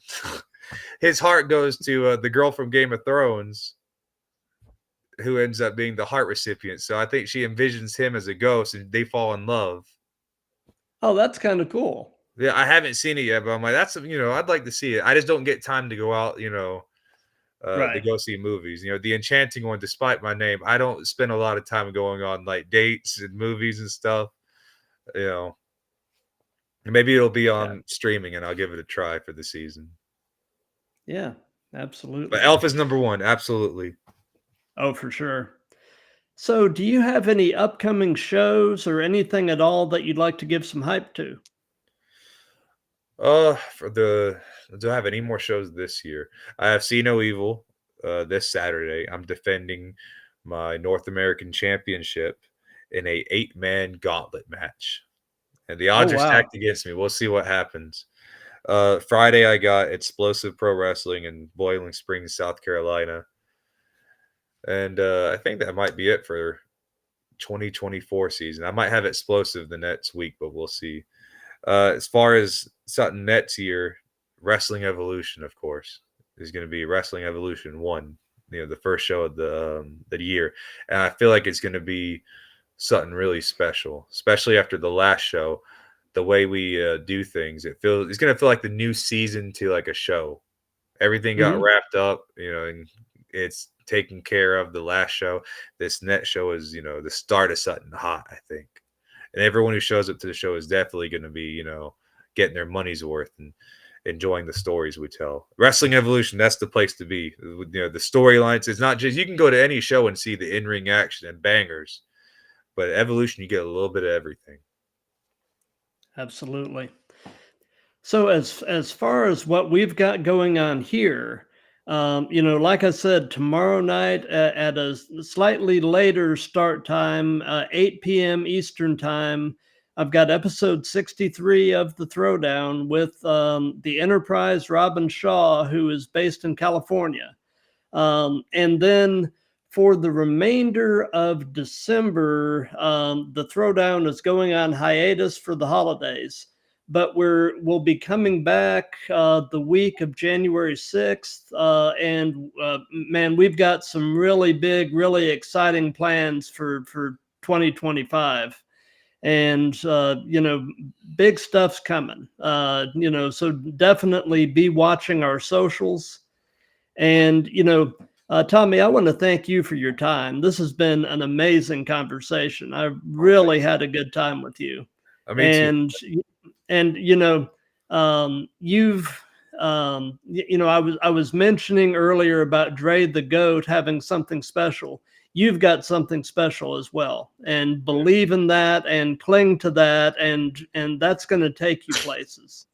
His heart goes to the girl from Game of Thrones. who ends up being the heart recipient. So I think she envisions him as a ghost, and they fall in love. Oh, that's kind of cool. Yeah, I haven't seen it yet, but I'm like, that's I'd like to see it. I just don't get time to go out, to Right. go see movies. The Enchanting one, despite my name, I don't spend a lot of time going on like dates and movies and stuff. You know, Maybe it'll be Yeah. on streaming, and I'll give it a try for the season. Yeah. But Absolutely. Elf is number one, absolutely. Oh, for sure. So, do you have any upcoming shows or anything at all that you'd like to give some hype to? For the Do I have any more shows this year? I have See No Evil this Saturday. I'm defending my North American Championship in a 8-man gauntlet match. And the Oh, odds are wow. stacked against me. We'll see what happens. Friday I got Explosive Pro Wrestling in Boiling Springs, South Carolina. And I think that might be it for 2024 season. I might have Explosive the next week, but we'll see. As far as something next year, Wrestling Evolution, of course, is going to be Wrestling Evolution 1, the first show of the year. And I feel like it's going to be something really special, especially after the last show. The way we do things, it's going to feel like the new season to like a show. Everything got Mhm. wrapped up, and it's taken care of the last show. This next show is, the start of something hot, I think. And everyone who shows up to the show is definitely going to be, getting their money's worth and enjoying the stories we tell. Wrestling Evolution, that's the place to be. The storylines, it's not just, you can go to any show and see the in-ring action and bangers, but Evolution, you get a little bit of everything. Absolutely. So, as far as what we've got going on here, like I said, tomorrow night at a slightly later start time, 8 p.m. Eastern time, I've got episode 63 of the Throwdown with the Enterprise Robin Shaw, who is based in California. And then for the remainder of December, the Throwdown is going on hiatus for the holidays, but we'll be coming back the week of January 6th. And man, we've got some really big, really exciting plans for 2025. And big stuff's coming. So definitely be watching our socials. And, Tommy, I want to thank you for your time. This has been an amazing conversation. I Oh, thank really had a good time with you. Me too. And, and you've, I was mentioning earlier about Dre the Goat having something special. You've got something special as well, and believe in that and cling to that, and that's going to take you places.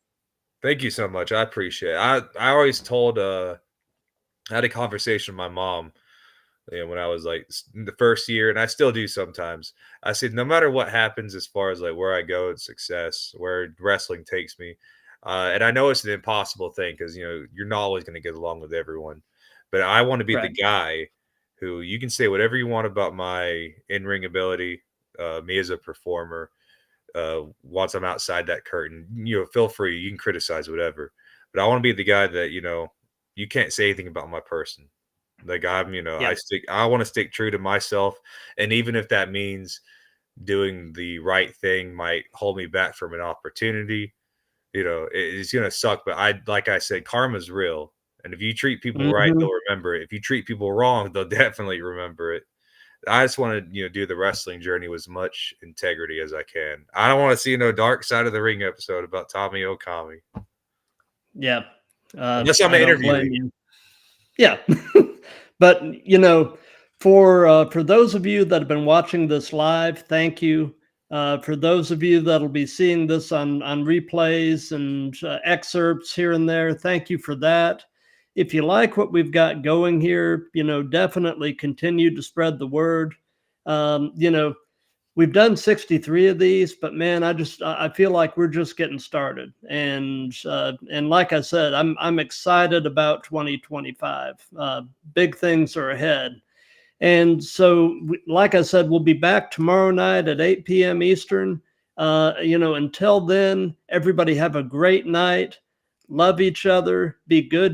Thank you so much. I appreciate it. I always told I had a conversation with my mom, when I was like in the first year, and I still do sometimes. I said, no matter what happens as far as like where I go in success, where wrestling takes me, and I know it's an impossible thing because you're not always going to get along with everyone, but I want to be the Right. guy who you can say whatever you want about my in-ring ability, me as a performer. Once I'm outside that curtain, feel free. You can criticize whatever, but I want to be the guy that you can't say anything about my person. Like Yeah. I want to stick true to myself. And even if that means doing the right thing might hold me back from an opportunity, it's going to suck. But like I said, karma's real. And if you treat people right, they'll Hmm. remember it. If you treat people wrong, they'll definitely remember it. I just want to, do the wrestling journey with as much integrity as I can. I don't want to see no dark side of the ring episode about Tommy Okami. Yeah. Unless I'm I don't blame interviewing. you. Yeah. But, for those of you that have been watching this live, thank you. For those of you that'll be seeing this on replays and excerpts here and there, thank you for that. If you like what we've got going here, definitely continue to spread the word. We've done 63 of these, but man, I feel like we're just getting started. And like I said, I'm excited about 2025. Big things are ahead. And so, like I said, we'll be back tomorrow night at 8 p.m. Eastern. Until then, everybody have a great night. Love each other. Be good